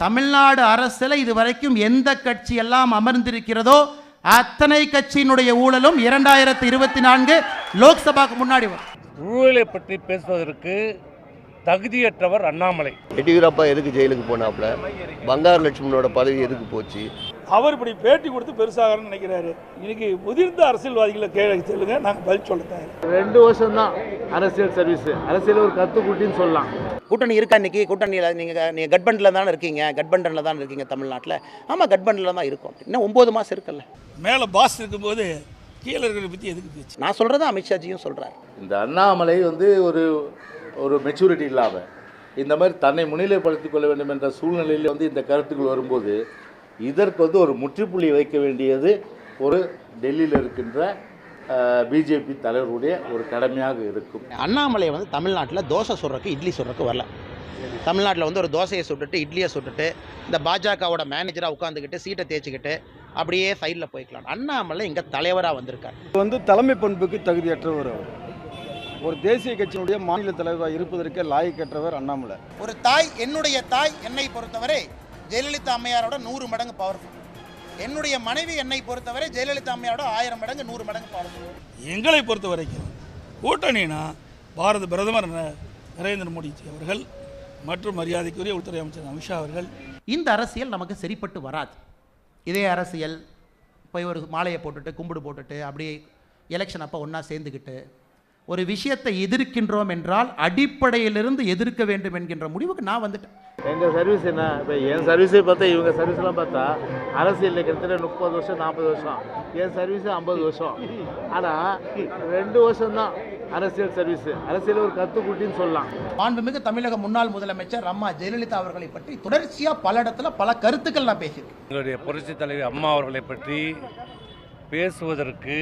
தமிழ்நாடு அரசில் இதுவரைக்கும் எந்த கட்சி எல்லாம் அமர்ந்திருக்கிறதோ அத்தனை கட்சியினுடைய ஊழலும் 2024 லோக்சபாக்கு முன்னாடி வரும். ஊழலை பற்றி பேசுவதற்கு தகுதியற்றவர் அண்ணாமலை. எடியூரப்பா எதுக்கு ஜெயிலுக்கு போனாப்புல? பங்காரு லட்சுமணோட பதவி எதுக்கு போச்சு? அவர் இப்படி பேட்டி கொடுத்து பெருசாகணும்னு நினைக்கிறாரு. இன்னைக்கு முதிர்ந்த அரசியல்வாதிகளை கேள்வி சொல்லுங்க, நாங்கள் பதில் சொல்லத்தாங்க. 2 வருஷம் தான் அரசியல் சர்வீஸ், அரசியல் ஒரு கத்துக்குட்டின்னு சொல்லலாம். கூட்டணி இருக்கா இன்னைக்கு? கூட்டணியில் நீங்கள் கட்பண்டில் தானே இருக்கீங்க, கட்பண்டில் தான் இருக்கீங்க தமிழ்நாட்டில். ஆமாம், கட்பண்டில் தான் இருக்கும். இன்னும் 9 மாதம் இருக்குல்ல. மேலே பாஸ் இருக்கும்போது கீழே இருக்கிறத பற்றி எதுக்கு பேச்சு? நான் சொல்கிறத அமித்ஷாஜியும் சொல்கிறார். இந்த அண்ணாமலை ஒரு மெச்சூரிட்டி இல்லாமல் இந்த மாதிரி தன்னை முன்னிலைப்படுத்திக் கொள்ள வேண்டும் என்ற சூழ்நிலையில் இந்த கருத்துக்கள் வரும்போது இதற்கு ஒரு முற்றுப்புள்ளி வைக்க வேண்டியது ஒரு டெல்லியில் இருக்கின்ற பிஜேபி தலைவருடைய ஒரு கடமையாக இருக்கும். அண்ணாமலை தமிழ்நாட்டில் தோசை சுடுறக்கு இட்லி சுடுறக்கு வரல. தமிழ்நாட்டில் ஒரு தோசையை சுட்டுட்டு இட்லியை சுட்டுட்டு இந்த பாஜகவோட மேனேஜராக உட்காந்துக்கிட்டு சீட்டை தேய்ச்சிக்கிட்டு அப்படியே சைடில் போய்க்கலாம். அண்ணாமலை இங்கே தலைவராக வந்திருக்கார். தலைமை பண்புக்கு தகுதியற்றவர். ஒரு தேசிய கட்சியினுடைய மாநில தலைவராக இருப்பதற்கு லாயக்கற்றவர் அண்ணாமலை. ஒரு தாய், என்னுடைய தாய் என்னை பொறுத்தவரை ஜெயலலிதா அம்மையாரோட 100 மடங்கு பவர்ஃபுல். என்னுடைய மனைவி என்னை பொறுத்தவரை ஜெயலலிதா அம்மையாரோட 1000 மடங்கு 100 மடங்கு பவர்ஃபுல். எங்களை பொறுத்த வரைக்கும் கூட்டணினா பாரத பிரதமர் நரேந்திர மோடி அவர்கள் மற்றும் மரியாதைக்குரிய உள்துறை அமைச்சர் அமித்ஷா அவர்கள். இந்த அரசியல் நமக்கு சரிப்பட்டு வராது. இதே அரசியல் போய் ஒரு மாலையை போட்டுட்டு கும்பிடு போட்டுட்டு அப்படியே எலெக்ஷன் அப்போ ஒன்றா சேர்ந்துக்கிட்டு ஒரு விஷயத்தை எதிர்க்கின்றோம் என்றால் அடிப்படையிலிருந்து எதிர்க்க வேண்டும் என்கின்ற முடிவுக்கு நான் வந்துட்டேன். எங்கள் சர்வீஸ் என்ன, இப்போ என் சர்வீஸை பார்த்தா இவங்க சர்வீஸ்லாம் பார்த்தா அரசியலில் கிட்டத்தட்ட 30 வருஷம் 40 வருஷம், என் சர்வீஸு 50 வருஷம். ஆனால் 2 வருஷம்தான் அரசியல் சர்வீஸு, அரசியல் ஒரு கத்துக்குட்டின்னு சொல்லலாம். மாண்புமிகு தமிழக முன்னாள் முதலமைச்சர் அம்மா ஜெயலலிதா அவர்களை பற்றி தொடர்ச்சியாக பல இடத்துல பல கருத்துக்கள் நான் பேசியிருக்கேன். எங்களுடைய புரட்சித் தலைவி அம்மா அவர்களை பற்றி பேசுவதற்கு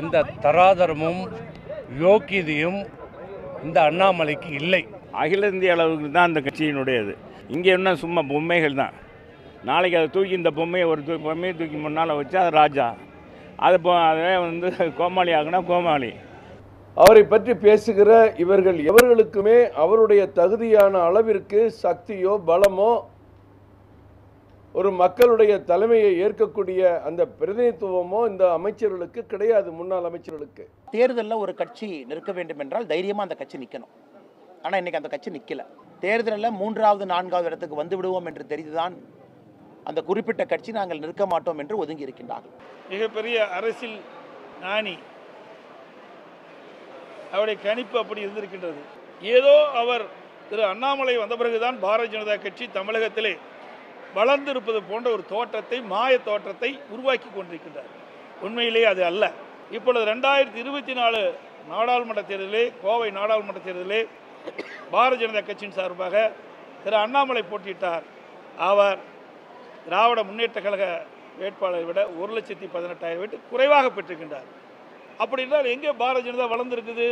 எந்த தராதரமும் யோக்கியதையும் இந்த அண்ணாமலைக்கு இல்லை. அகில இந்திய அளவுக்கு தான் அந்த கட்சியினுடையது. இங்கே என்ன சும்மா பொம்மைகள் தான். நாளைக்கு அதை தூக்கி இந்த பொம்மையை பொம்மையை தூக்கி முன்னால் வச்சா அது ராஜா, அதை கோமாளி ஆகுனா கோமாளி. அவரை பற்றி பேசுகிற இவர்கள் எவர்களுக்குமே அவருடைய தகுதியான அளவிற்கு சக்தியோ பலமோ ஒரு மக்களுடைய தலைமையை ஏற்கக்கூடிய அந்த பிரதிநிதித்துவமோ இந்த அமைச்சர்களுக்கு கிடையாது. முன்னாள் அமைச்சர்களுக்கு தேர்தலில் ஒரு கட்சி நிற்க வேண்டும் என்றால் தைரியமாக அந்த கட்சி நிற்கணும். ஆனால் இன்றைக்கி அந்த கட்சி நிற்கல. தேர்தலில் 3வது 4வது இடத்துக்கு வந்து விடுவோம் என்று தெரிந்துதான் அந்த குறிப்பிட்ட கட்சி நாங்கள் நிற்க மாட்டோம் என்று ஒதுங்கி இருக்கின்றார்கள். மிகப்பெரிய அரசியல் ஞானி, அவருடைய கணிப்பு அப்படி இருந்திருக்கின்றது. ஏதோ அவர் திரு அண்ணாமலை வந்த பிறகுதான் பாரதிய ஜனதா கட்சி தமிழகத்திலே வளர்ந்திருப்பது போன்ற ஒரு தோற்றத்தை, மாய தோற்றத்தை உருவாக்கி கொண்டிருக்கின்றார். உண்மையிலே அது அல்ல. இப்பொழுது 2024 நாடாளுமன்ற தேர்தலிலே, கோவை நாடாளுமன்ற தேர்தலிலே பாரதிய ஜனதா கட்சியின் சார்பாக திரு அண்ணாமலை போட்டியிட்டார். அவர் திராவிட முன்னேற்ற கழக வேட்பாளரை விட 1,18,000 வீட்டு குறைவாக பெற்றிருக்கின்றார். அப்படி என்றால் எங்கே பாரதிய ஜனதா வளர்ந்திருக்குது?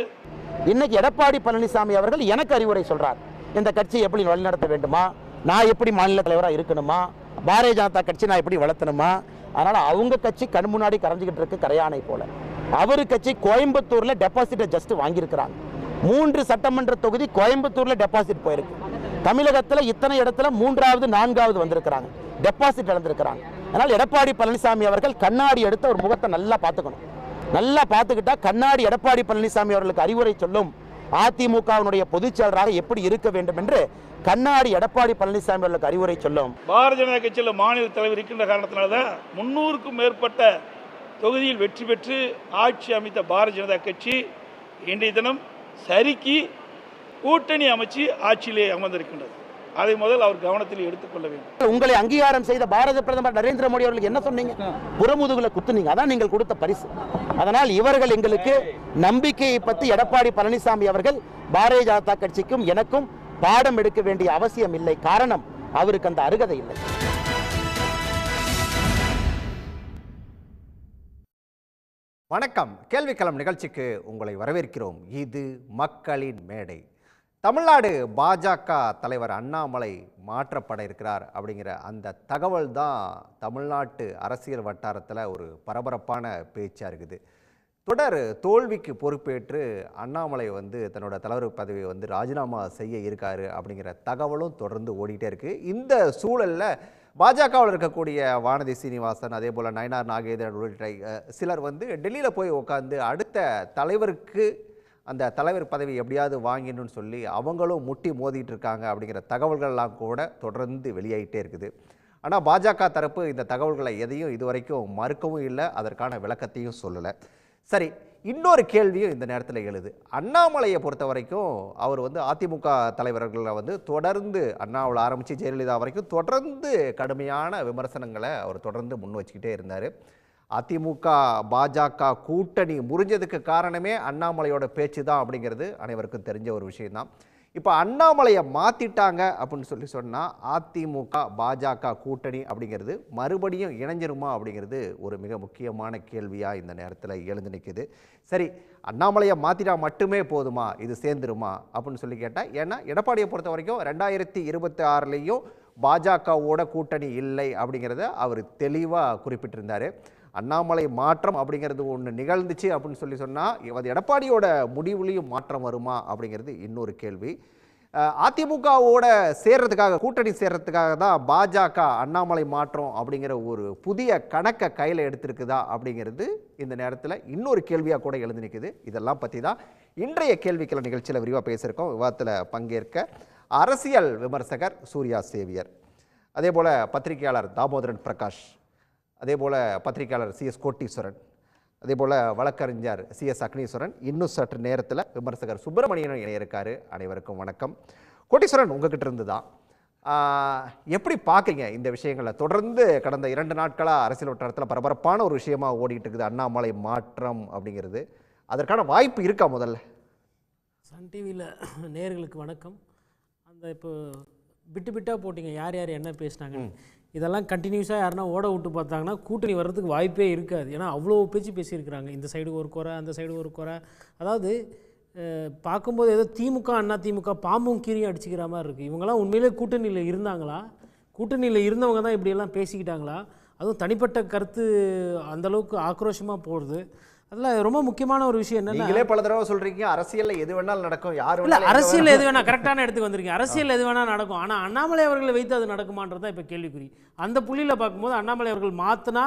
இன்னைக்கு எடப்பாடி பழனிசாமி அவர்கள் எனக்கு அறிவுரை சொல்றார். இந்த கட்சியை எப்படி வழிநடத்த வேண்டுமா, நான் எப்படி மாநில தலைவராக இருக்கணுமா, பாரதிய ஜனதா கட்சி நான் எப்படி வளர்த்தணுமா. அதனால் அவங்க கட்சி கண் முன்னாடி கரைஞ்சிக்கிட்டு இருக்கு கரையானை போல. அவரு கட்சி கோயம்புத்தூரில் டெபாசிட்டை ஜஸ்ட் வாங்கியிருக்கிறாங்க. 3 சட்டமன்ற தொகுதி கோயம்புத்தூரில் டெபாசிட் போயிருக்கு. தமிழகத்தில் இத்தனை இடத்துல 3வது 4வது வந்திருக்கிறாங்க, டெபாசிட் இழந்திருக்கிறாங்க. அதனால் எடப்பாடி பழனிசாமி அவர்கள் கண்ணாடி எடுத்த ஒரு முகத்தை நல்லா பார்த்துக்கணும். நல்லா பார்த்துக்கிட்டா கண்ணாடி எடப்பாடி பழனிசாமி அவர்களுக்கு அறிவுரை சொல்லும். அதிமுகவினுடைய பொதுச் செயலராக எப்படி இருக்க வேண்டும் என்று கண்ணாடி எடப்பாடி பழனிசாமி அவர்களுக்கு அறிவுரை சொல்லும். பாரதிய ஜனதா கட்சியில் மாநில தலைவர் இருக்கின்ற காரணத்தினால்தான் 300க்கும் மேற்பட்ட தொகுதியில் வெற்றி பெற்று ஆட்சி அமைத்த பாரதிய ஜனதா கட்சி இன்றைய தினம் சரிக்கு கூட்டணி அமைச்சு ஆட்சியிலே அமர்ந்திருக்கின்றது. அதை முதல் அவர் கவனத்தில் எடுத்துக்கொள்ள வேண்டும். உங்களை அங்கீகாரம் செய்த பாரத பிரதமர் நரேந்திர மோடி அவர்களுக்கு என்ன சொன்னீங்க? புறமுதுகுல குத்துனீங்க. அதான் நீங்கள் கொடுத்த பரிசு. அதனால் இவர்கள் எங்களுக்கு நம்பிக்கையை பற்றி எடப்பாடி பழனிசாமி அவர்கள் பாரதிய ஜனதா கட்சிக்கும் எனக்கும் பாடம் எடுக்க வேண்டிய அவசியம் இல்லை. காரணம், அவருக்கு அந்த அருகதை இல்லை. வணக்கம். கேள்விக்களம் நிகழ்ச்சிக்கு உங்களை வரவேற்கிறோம். இது மக்களின் மேடை. தமிழ்நாடு பாஜக தலைவர் அண்ணாமலை மாற்றப்பட இருக்கிறார் அப்படிங்கிற அந்த தகவல் தான் தமிழ்நாட்டு அரசியல் வட்டாரத்தில் ஒரு பரபரப்பான பேச்சாக இருக்குது. தொடர் தோல்விக்கு பொறுப்பேற்று அண்ணாமலை வந்து தன்னோட தலைவர் பதவியை வந்து ராஜினாமா செய்ய இருக்காரு அப்படிங்கிற தகவலும் தொடர்ந்து ஓடிட்டே இருக்கு. இந்த சூழல்ல பாஜகவில் இருக்கக்கூடிய வானதி சீனிவாசன், அதே போல் நயனார் நாகேந்திரன் உள்ளிட்ட சிலர் வந்து டெல்லியில் போய் உட்காந்து அடுத்த தலைவருக்கு அந்த தலைவர் பதவி எப்படியாவது வாங்கிடணும்னு சொல்லி அவங்களும் முட்டி மோதிட்டு இருக்காங்க அப்படிங்கிற தகவல்கள்லாம் கூட தொடர்ந்து வெளியாகிட்டே இருக்குது. ஆனால் பாஜக தரப்பு இந்த தகவல்களை எதையும் இதுவரைக்கும் மறுக்கவும் இல்லை, அதற்கான விளக்கத்தையும் சொல்லலை. சரி, இன்னொரு கேள்வியும் இந்த நேரத்தில் எழுது. அண்ணாமலையை பொறுத்த வரைக்கும் அவர் வந்து அதிமுக தலைவர்களை வந்து தொடர்ந்து அண்ணாவில் ஆரம்பித்து ஜெயலலிதா வரைக்கும் தொடர்ந்து கடுமையான விமர்சனங்களை அவர் தொடர்ந்து முன் வச்சுக்கிட்டே இருந்தார். அதிமுக பாஜக கூட்டணி முறிஞ்சதுக்கு காரணமே அண்ணாமலையோட பேச்சு தான் அப்படிங்கிறது அனைவருக்கும் தெரிஞ்ச ஒரு விஷயம்தான். இப்போ அண்ணாமலையை மாற்றிட்டாங்க அப்படின்னு சொன்னால் அதிமுக பாஜக கூட்டணி அப்படிங்கிறது மறுபடியும் இணைஞ்சிருமா அப்படிங்கிறது ஒரு மிக முக்கியமான கேள்வியாக இந்த நேரத்தில் எழுந்து நிற்குது. சரி, அண்ணாமலையை மாற்றிட்டா மட்டுமே போதுமா, இது சேர்ந்துருமா அப்படின்னு சொல்லி கேட்டால், ஏன்னா எடப்பாடியை பொறுத்த வரைக்கும் 2026 பாஜகவோட கூட்டணி இல்லை அப்படிங்கிறத அவர் தெளிவாக குறிப்பிட்டிருந்தார். அண்ணாமலை மாற்றம் அப்படிங்கிறது ஒன்று நிகழ்ந்துச்சு அப்படின்னு சொன்னால் எடப்பாடியோட முடிவுலையும் மாற்றம் வருமா அப்படிங்கிறது இன்னொரு கேள்வி. அதிமுகவோட சேர்றதுக்காக, கூட்டணி சேர்றதுக்காக தான் பாஜக அண்ணாமலை மாற்றம் அப்படிங்கிற ஒரு புதிய கணக்கை கையில் எடுத்திருக்குதா அப்படிங்கிறது இந்த நேரத்தில் இன்னொரு கேள்வியாக கூட எழுந்து நிற்குது. இதெல்லாம் பற்றி தான் இன்றைய கேள்விக்கிழமை நிகழ்ச்சியில் விரிவாக பேசியிருக்கோம். விவாதத்தில் பங்கேற்க அரசியல் விமர்சகர் சூர்யா சேவியர், அதே போல் பத்திரிகையாளர் தாமோதரன் பிரகாஷ், அதே போல் பத்திரிகையாளர் சிஎஸ் கோட்டீஸ்வரன், அதே போல் வழக்கறிஞர் சிஎஸ் அக்னீஸ்வரன், இன்னும் சற்று நேரத்தில் விமர்சகர் சுப்பிரமணியன் இணைய இருக்காரு. அனைவருக்கும் வணக்கம். கோட்டீஸ்வரன், உங்ககிட்ட இருந்து தான் எப்படி பார்க்குறீங்க இந்த விஷயங்களை? தொடர்ந்து கடந்த 2 நாட்களாக அரசியல் வட்டாரத்தில் பரபரப்பான ஒரு விஷயமா ஓடிட்டு இருக்குது அண்ணாமலை மாற்றம் அப்படிங்கிறது. அதற்கான வாய்ப்பு இருக்கா? முதல்ல சன் டிவியில் நேயர்களுக்கு வணக்கம். அந்த இப்போ விட்டு விட்டாக போட்டிங்க யார் யார் என்ன பேசினாங்க, இதெல்லாம் கண்டினியூஸாக யாருன்னா ஓட விட்டு பார்த்தாங்கன்னா கூட்டணி வர்றதுக்கு வாய்ப்பே இருக்காது. ஏன்னா அவ்வளோ பேச்சு பேசியிருக்கிறாங்க. இந்த சைடு ஒரு குறை, அந்த சைடு ஒரு குறை. அதாவது பார்க்கும்போது ஏதோ திமுக அண்ணா திமுக பாம்பும் கீரியும் அடிச்சுக்கிற மாதிரி இருக்குது. இவங்கெல்லாம் உண்மையிலே கூட்டணியில் இருந்தாங்களா? கூட்டணியில் இருந்தவங்க தான் இப்படியெல்லாம் பேசிக்கிட்டாங்களா? அதுவும் தனிப்பட்ட கருத்து அந்தளவுக்கு ஆக்ரோஷமாக போகிறது. அதில் ரொம்ப முக்கியமான ஒரு விஷயம் என்னன்னா, நீங்களே பல தடவை சொல்கிறீங்க அரசியலில் எது வேணாலும் நடக்கும், யார் இல்லை அரசியல் எது வேணால் கரெக்டான இடத்துக்கு வந்திருக்கீங்க. அரசியல் எது வேணால் நடக்கும். ஆனால் அண்ணாமலை அவர்களை வைத்து அது நடக்குமான்றது தான் இப்போ கேள்விக்குறி. அந்த புள்ளியில் பார்க்கும்போது அண்ணாமலை அவர்கள் மாற்றினா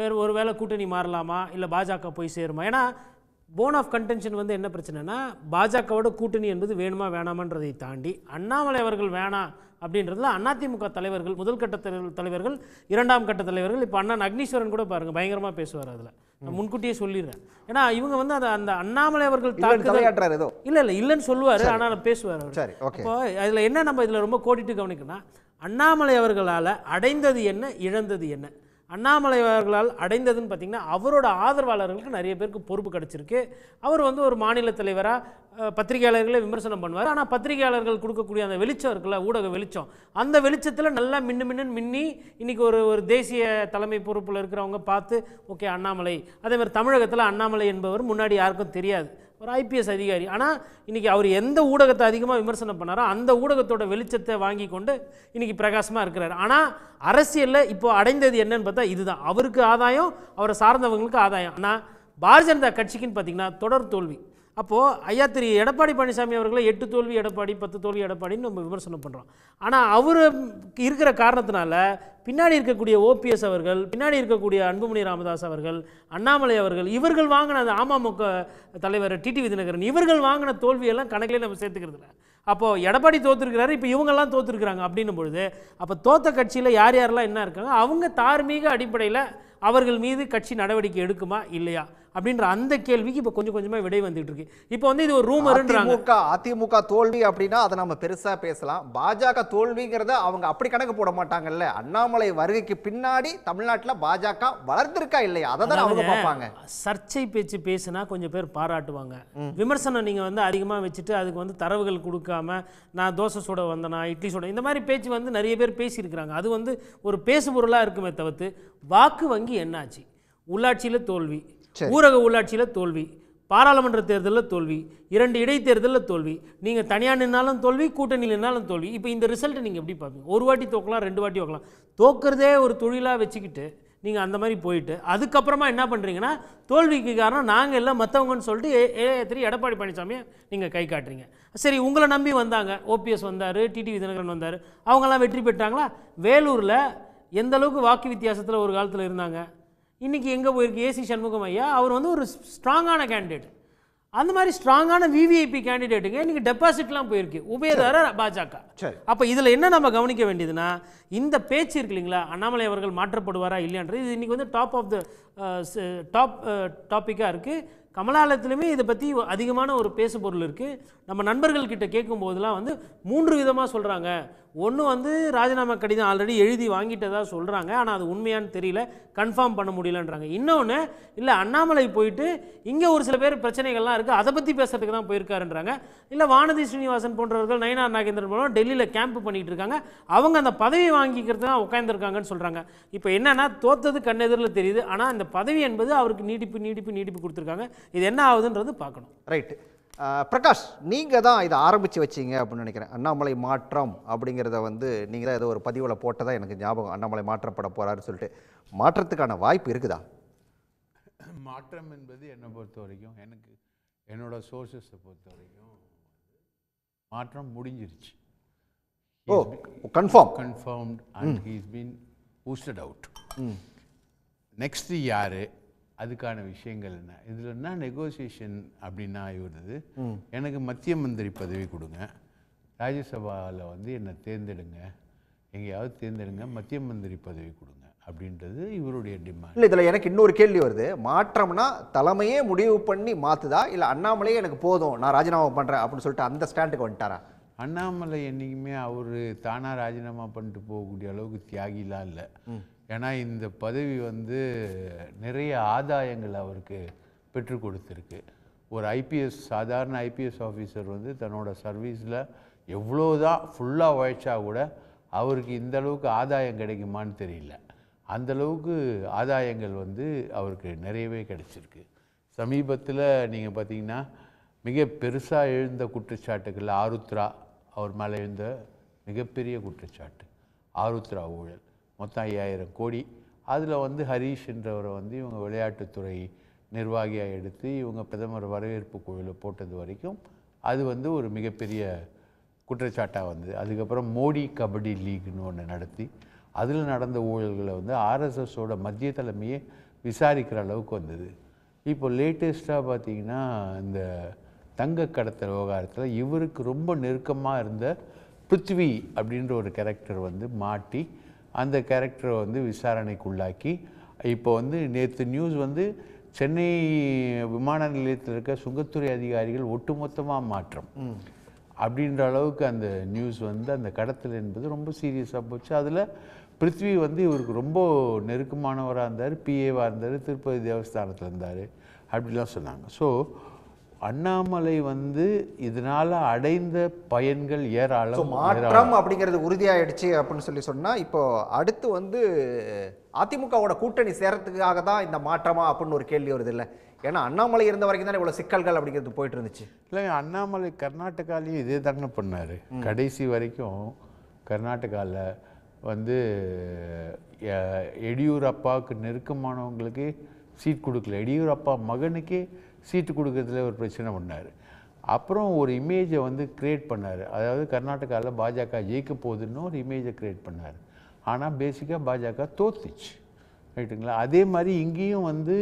வேறு ஒரு வேளை கூட்டணி மாறலாமா, இல்லை பாஜக போய் சேருமா? ஏன்னா போன் ஆஃப் கன்டென்ஷன் வந்து என்ன பிரச்சனைனா, பாஜகவோட கூட்டணி என்பது வேணுமா வேணாமன்றதை தாண்டி அண்ணாமலை அவர்கள் வேணாம் அப்படின்றதுல அதிமுக தலைவர்கள், முதல் கட்ட தலைவர்கள், 2ஆம் கட்ட தலைவர்கள், இப்போ அண்ணன் அக்னீஸ்வரன் கூட பாருங்கள் பயங்கரமாக பேசுவார். அதில் நான் முன்கூட்டியே சொல்லிடுறேன். ஏன்னா இவங்க வந்து அதை அந்த அண்ணாமலை அவர்கள் தலையாட்டுறாரு ஏதோ இல்லைன்னு சொல்லுவார், ஆனால் பேசுவார் அவர். அப்போ அதில் என்ன நம்ம இதில் ரொம்ப கோடிட்டு கவனிக்கணும்னா, அண்ணாமலை அவர்களால் அடைந்தது என்ன, இழந்தது என்ன? அண்ணாமலை அவர்களால் அடைந்ததுன்னு பார்த்திங்கன்னா அவரோட ஆதரவாளர்களுக்கு நிறைய பேருக்கு பொறுப்பு கிடச்சிருக்கு. அவர் வந்து ஒரு மாநில தலைவராக பத்திரிகையாளர்களை விமர்சனம் பண்ணுவார். ஆனால் பத்திரிகையாளர்கள் கொடுக்கக்கூடிய அந்த வெளிச்சம் இருக்குல்ல, ஊடக வெளிச்சம், அந்த வெளிச்சத்தில் நல்லா மின்னி இன்றைக்கி ஒரு தேசிய தலைமை பொறுப்பில் இருக்கிறவங்க பார்த்து ஓகே அண்ணாமலை. அதேமாதிரி தமிழகத்தில் அண்ணாமலை என்பவர் முன்னாடி யாருக்கும் தெரியாது, ஒரு ஐபிஎஸ் அதிகாரி. ஆனால் இன்றைக்கி அவர் எந்த ஊடகத்தை அதிகமாக விமர்சனம் பண்ணாரோ அந்த ஊடகத்தோட வெளிச்சத்தை வாங்கி கொண்டு இன்றைக்கி பிரகாசமாக இருக்கிறார். ஆனால் அரசியலில் இப்போ அடைந்தது என்னன்னு பார்த்தா இதுதான். அவருக்கு ஆதாயம், அவரை சார்ந்தவங்களுக்கு ஆதாயம். ஆனால் பாரதிய ஜனதா கட்சிக்குன்னு பார்த்திங்கன்னா தொடர் தோல்வி. அப்போது ஐயா திரு எடப்பாடி பழனிசாமி அவர்களை 8 தோல்வி எடப்பாடி, 10 தோல்வி எடப்பாடின்னு நம்ம விமர்சனம் பண்ணுறோம். ஆனால் அவர் இருக்கிற காரணத்தினால பின்னாடி இருக்கக்கூடிய ஓபிஎஸ் அவர்கள், பின்னாடி இருக்கக்கூடிய அன்புமணி ராமதாஸ் அவர்கள், அண்ணாமலை அவர்கள், இவர்கள் வாங்கின அந்த அமமுக தலைவர் டிடிவி தினகரன், இவர்கள் வாங்கின தோல்வியெல்லாம் கணக்கிலே நம்ம சேர்த்துக்கிறது இல்லை. அப்போது எடப்பாடி தோற்றுருக்கிறாரு, இப்போ இவங்கெல்லாம் தோற்றுருக்குறாங்க. அப்படின்னும் பொழுது அப்போ தோத்த கட்சியில் யார் யாரெல்லாம் என்ன இருக்காங்க, அவங்க தார்மீக அடிப்படையில் அவர்கள் மீது கட்சி நடவடிக்கை எடுக்குமா இல்லையா அப்படின்ற அந்த கேள்விக்கு இப்போ கொஞ்சம் கொஞ்சமாக விடை வந்துட்டு இருக்கு. இப்போ வந்து இது ஒரு ரூமர்ன்றாங்க. அதிமுக தோல்வி அப்படின்னா அதை நம்ம பெருசாக பேசலாம். பாஜக தோல்விங்கிறத அவங்க அப்படி கணக்கு போட மாட்டாங்கல்ல. அண்ணாமலை வருகைக்கு பின்னாடி தமிழ்நாட்டில் பாஜக வளர்ந்துருக்கா இல்லையா, அதை தான் அவங்க பார்ப்பாங்க. சர்ச்சை பேச்சு பேசுனா கொஞ்சம் பேர் பாராட்டுவாங்க. விமர்சனம் நீங்கள் வந்து அதிகமாக வச்சுட்டு அதுக்கு வந்து தரவுகள் கொடுக்காம நான் தோசை சுட வந்தனா, இட்லி சுட, இந்த மாதிரி பேச்சு வந்து நிறைய பேர் பேசியிருக்கிறாங்க. அது வந்து ஒரு பேசு பொருளாக இருக்குமே தவிர்த்து வாக்கு வங்கி என்னாச்சு? உள்ளாட்சியில் தோல்வி, ஊரக உள்ளாட்சியில் தோல்வி, பாராளுமன்ற தேர்தலில் தோல்வி, 2 இடைத்தேர்தலில் தோல்வி, நீங்கள் தனியாக நின்னாலும் தோல்வி, கூட்டணியில் நின்னாலும் தோல்வி. இப்போ இந்த ரிசல்ட்டை நீங்கள் எப்படி பார்ப்பீங்க? ஒரு வாட்டி தோக்கலாம், 2 வாட்டி தோக்கலாம். தோக்கிறதே ஒரு தொழிலாக வச்சுக்கிட்டு நீங்கள் அந்த மாதிரி போயிட்டு அதுக்கப்புறமா என்ன பண்ணுறீங்கன்னா தோல்விக்கு காரணம் நாங்கள் எல்லாம் மற்றவங்கன்னு சொல்லிட்டு திரு எடப்பாடி பழனிசாமியை நீங்கள் கை காட்டுறீங்க. சரி, உங்களை நம்பி வந்தாங்க, ஓபிஎஸ் வந்தார், டிடிவி தினகரன் வந்தார், அவங்கெல்லாம் வெற்றி பெற்றாங்களா? வேலூரில் எந்த அளவுக்கு வாக்கு வித்தியாசத்தில் ஒரு காலத்தில் இருந்தாங்க, இன்றைக்கி எங்கே போயிருக்கு? ஏசி சண்முகம் ஐயா அவர் வந்து ஒரு ஸ்ட்ராங்கான கேண்டிடேட். அந்த மாதிரி ஸ்ட்ராங்கான விவிஐபி கேண்டிடேட்டுங்க இன்றைக்கி டெபாசிட்லாம் போயிருக்கு உபயதார பாஜக. அப்போ இதில் என்ன நம்ம கவனிக்க வேண்டியதுன்னா, இந்த பேச்சு இருக்கு இல்லைங்களா, அண்ணாமலை அவர்கள் மாற்றப்படுவாரா இல்லையான்றது இது இன்றைக்கி வந்து டாப் ஆஃப் த டாப்பிக்காக இருக்குது. கமலாலயத்திலுமே இதை பற்றி அதிகமான ஒரு பேசு பொருள் இருக்குது. நம்ம நண்பர்கள்கிட்ட கேட்கும்போதெல்லாம் வந்து 3 விதமாக சொல்கிறாங்க. ஒன்று வந்து ராஜினாமா கடிதம் ஆல்ரெடி எழுதி வாங்கிட்டதா சொல்கிறாங்க, ஆனால் அது உண்மையானு தெரியல, கன்ஃபார்ம் பண்ண முடியலன்றாங்க. இன்னொன்று இல்லை, அண்ணாமலை போயிட்டு இங்கே ஒரு சில பேர் பிரச்சனைகள்லாம் இருக்குது அதை பற்றி பேசுறதுக்கு தான் போயிருக்காருன்றாங்க. இல்லை, வானதி ஸ்ரீனிவாசன் போன்றவர்கள், நயினார் நாகேந்திரன் போன்றவர்கள் டெல்லியில் கேம்ப் பண்ணிகிட்டு இருக்காங்க, அவங்க அந்த பதவி வாங்கிக்கிறது தான் உட்காந்துருக்காங்கன்னு சொல்கிறாங்க. இப்போ என்னென்னா தோத்தது கண்ணெதிரில் தெரியுது, ஆனால் அந்த பதவி என்பது அவருக்கு நீடிப்பு கொடுத்துருக்காங்க. இது என்ன ஆகுதுன்றது பார்க்கணும். ரைட்டு. பிரகாஷ், நீங்கள் தான் இதை ஆரம்பித்து வச்சிங்க அப்படின்னு நினைக்கிறேன். அண்ணாமலை மாற்றம் அப்படிங்கிறத வந்து நீங்கள் தான் ஏதோ ஒரு பதிவில் போட்டதாக எனக்கு ஞாபகம். அண்ணாமலை மாற்றப்பட போகிறாருன்னு சொல்லிட்டு மாற்றத்துக்கான வாய்ப்பு இருக்குதா? மாற்றம் என்பது என்னை பொறுத்த வரைக்கும், எனக்கு என்னோட சோர்ஸஸை பொறுத்த வரைக்கும் மாற்றம் முடிஞ்சிருச்சு. Confirmed and he's been boosted out. Next யார், அதுக்கான விஷயங்கள் என்ன, இதில் என்ன நெகோசியேஷன் அப்படின்னா வருது, எனக்கு மத்திய மந்திரி பதவி கொடுங்க, ராஜ்யசபாவில் வந்து என்னை தேர்ந்தெடுங்க, எங்கேயாவது தேர்ந்தெடுங்க, மத்திய மந்திரி பதவி கொடுங்க அப்படின்றது இவருடைய டிமாண்ட். இல்லை, இதில் எனக்கு இன்னொரு கேள்வி வருது. மாற்றம்னா தலைமையே முடிவு பண்ணி மாற்றுதா, இல்லை அண்ணாமலையே எனக்கு போதும் நான் ராஜினாமா பண்ணுறேன் அப்படின்னு சொல்லிட்டு அந்த ஸ்டாண்டுக்கு வந்துட்டாரா? அண்ணாமலை என்றைக்குமே அவர் தானாக ராஜினாமா பண்ணிட்டு போகக்கூடிய அளவுக்கு தியாகிலாம் இல்லை. ஏன்னா இந்த பதவி வந்து நிறைய ஆதாயங்கள் அவருக்கு பெற்றுக் கொடுத்துருக்கு. ஒரு ஐபிஎஸ், சாதாரண ஐபிஎஸ் ஆஃபீஸர் வந்து தன்னோட சர்வீஸில் எவ்வளோதான் ஃபுல்லாக உழைச்சா கூட அவருக்கு இந்த அளவுக்கு ஆதாயம் கிடைக்குமான்னு தெரியல. அந்தளவுக்கு ஆதாயங்கள் வந்து அவருக்கு நிறையவே கிடைச்சிருக்கு. சமீபத்தில் நீங்கள் பார்த்தீங்கன்னா மிக பெருசாக எழுந்த குற்றச்சாட்டுகள் ஆருத்ரா, அவர் மேலே எழுந்த மிகப்பெரிய குற்றச்சாட்டு ஆருத்ரா ஊழல், மொத்தம் 5000 கோடி. அதில் வந்து ஹரீஷ் என்றவரை வந்து இவங்க விளையாட்டுத்துறை நிர்வாகியாக எடுத்து இவங்க பிரதமர் வரவேற்பு குழுவில் போட்டது வரைக்கும் அது வந்து ஒரு மிகப்பெரிய குற்றச்சாட்டாக வந்தது. அதுக்கப்புறம் மோடி கபடி லீக்னு ஒன்று நடத்தி அதில் நடந்த ஊழல்களை வந்து ஆர்எஸ்எஸோட மத்திய தலைமையே விசாரிக்கிற அளவுக்கு வந்தது. இப்போ லேட்டஸ்ட்டாக பார்த்திங்கன்னா இந்த தங்க கடத்தல் விவகாரத்தில் இவருக்கு ரொம்ப நெருக்கமாக இருந்த பிருத்வி அப்படின்ற ஒரு கேரக்டர் வந்து மாட்டி அந்த கேரக்டரை வந்து விசாரணைக்குள்ளாக்கி இப்போ வந்து நேற்று நியூஸ் வந்து சென்னை விமான நிலையத்தில் இருக்க சுங்கத்துறை அதிகாரிகள் ஒட்டுமொத்தமாக மாற்றம் அப்படின்ற அளவுக்கு அந்த நியூஸ் வந்து அந்த கடத்தல் என்பது ரொம்ப சீரியஸாக போச்சு. அதில் பிருத்வி வந்து இவருக்கு ரொம்ப நெருக்கமானவராக இருந்தார், பிஏவாக இருந்தார், திருப்பதி தேவஸ்தானத்தில் இருந்தார் அப்படிலாம் சொன்னாங்க. ஸோ அண்ணாமலை வந்து இதனால் அடைந்த பயன்கள் ஏராளம். மாற்றம் அப்படிங்கிறது உறுதியாயிடுச்சு அப்படின்னு சொல்லி சொன்னால் இப்போ அடுத்து வந்து அதிமுகவோட கூட்டணி சேரத்துக்காக தான் இந்த மாற்றமா அப்படின்னு ஒரு கேள்வி வருது இல்லை? ஏன்னா அண்ணாமலை இருந்த வரைக்கும் தான் இவ்வளோ சிக்கல்கள் அப்படிங்கிறது போயிட்டு இருந்துச்சு. இல்லைங்க, அண்ணாமலை கர்நாடகாலையும் இதே தானே பண்ணார். கடைசி வரைக்கும் கர்நாடகாவில் வந்து எடியூரப்பாவுக்கு நெருக்கமானவங்களுக்கு சீட் கொடுக்கல, எடியூரப்பா மகனுக்கே சீட்டு கொடுக்கறதுல ஒரு பிரச்சனை பண்ணார். அப்புறம் ஒரு இமேஜை வந்து க்ரியேட் பண்ணார், அதாவது கர்நாடகாவில் பாஜக ஜெயிக்க போகுதுன்னு ஒரு இமேஜை க்ரியேட் பண்ணார். ஆனால் பேசிக்காக பாஜக தோத்துச்சு, ரைட்டுங்களா? அதே மாதிரி இங்கேயும் வந்து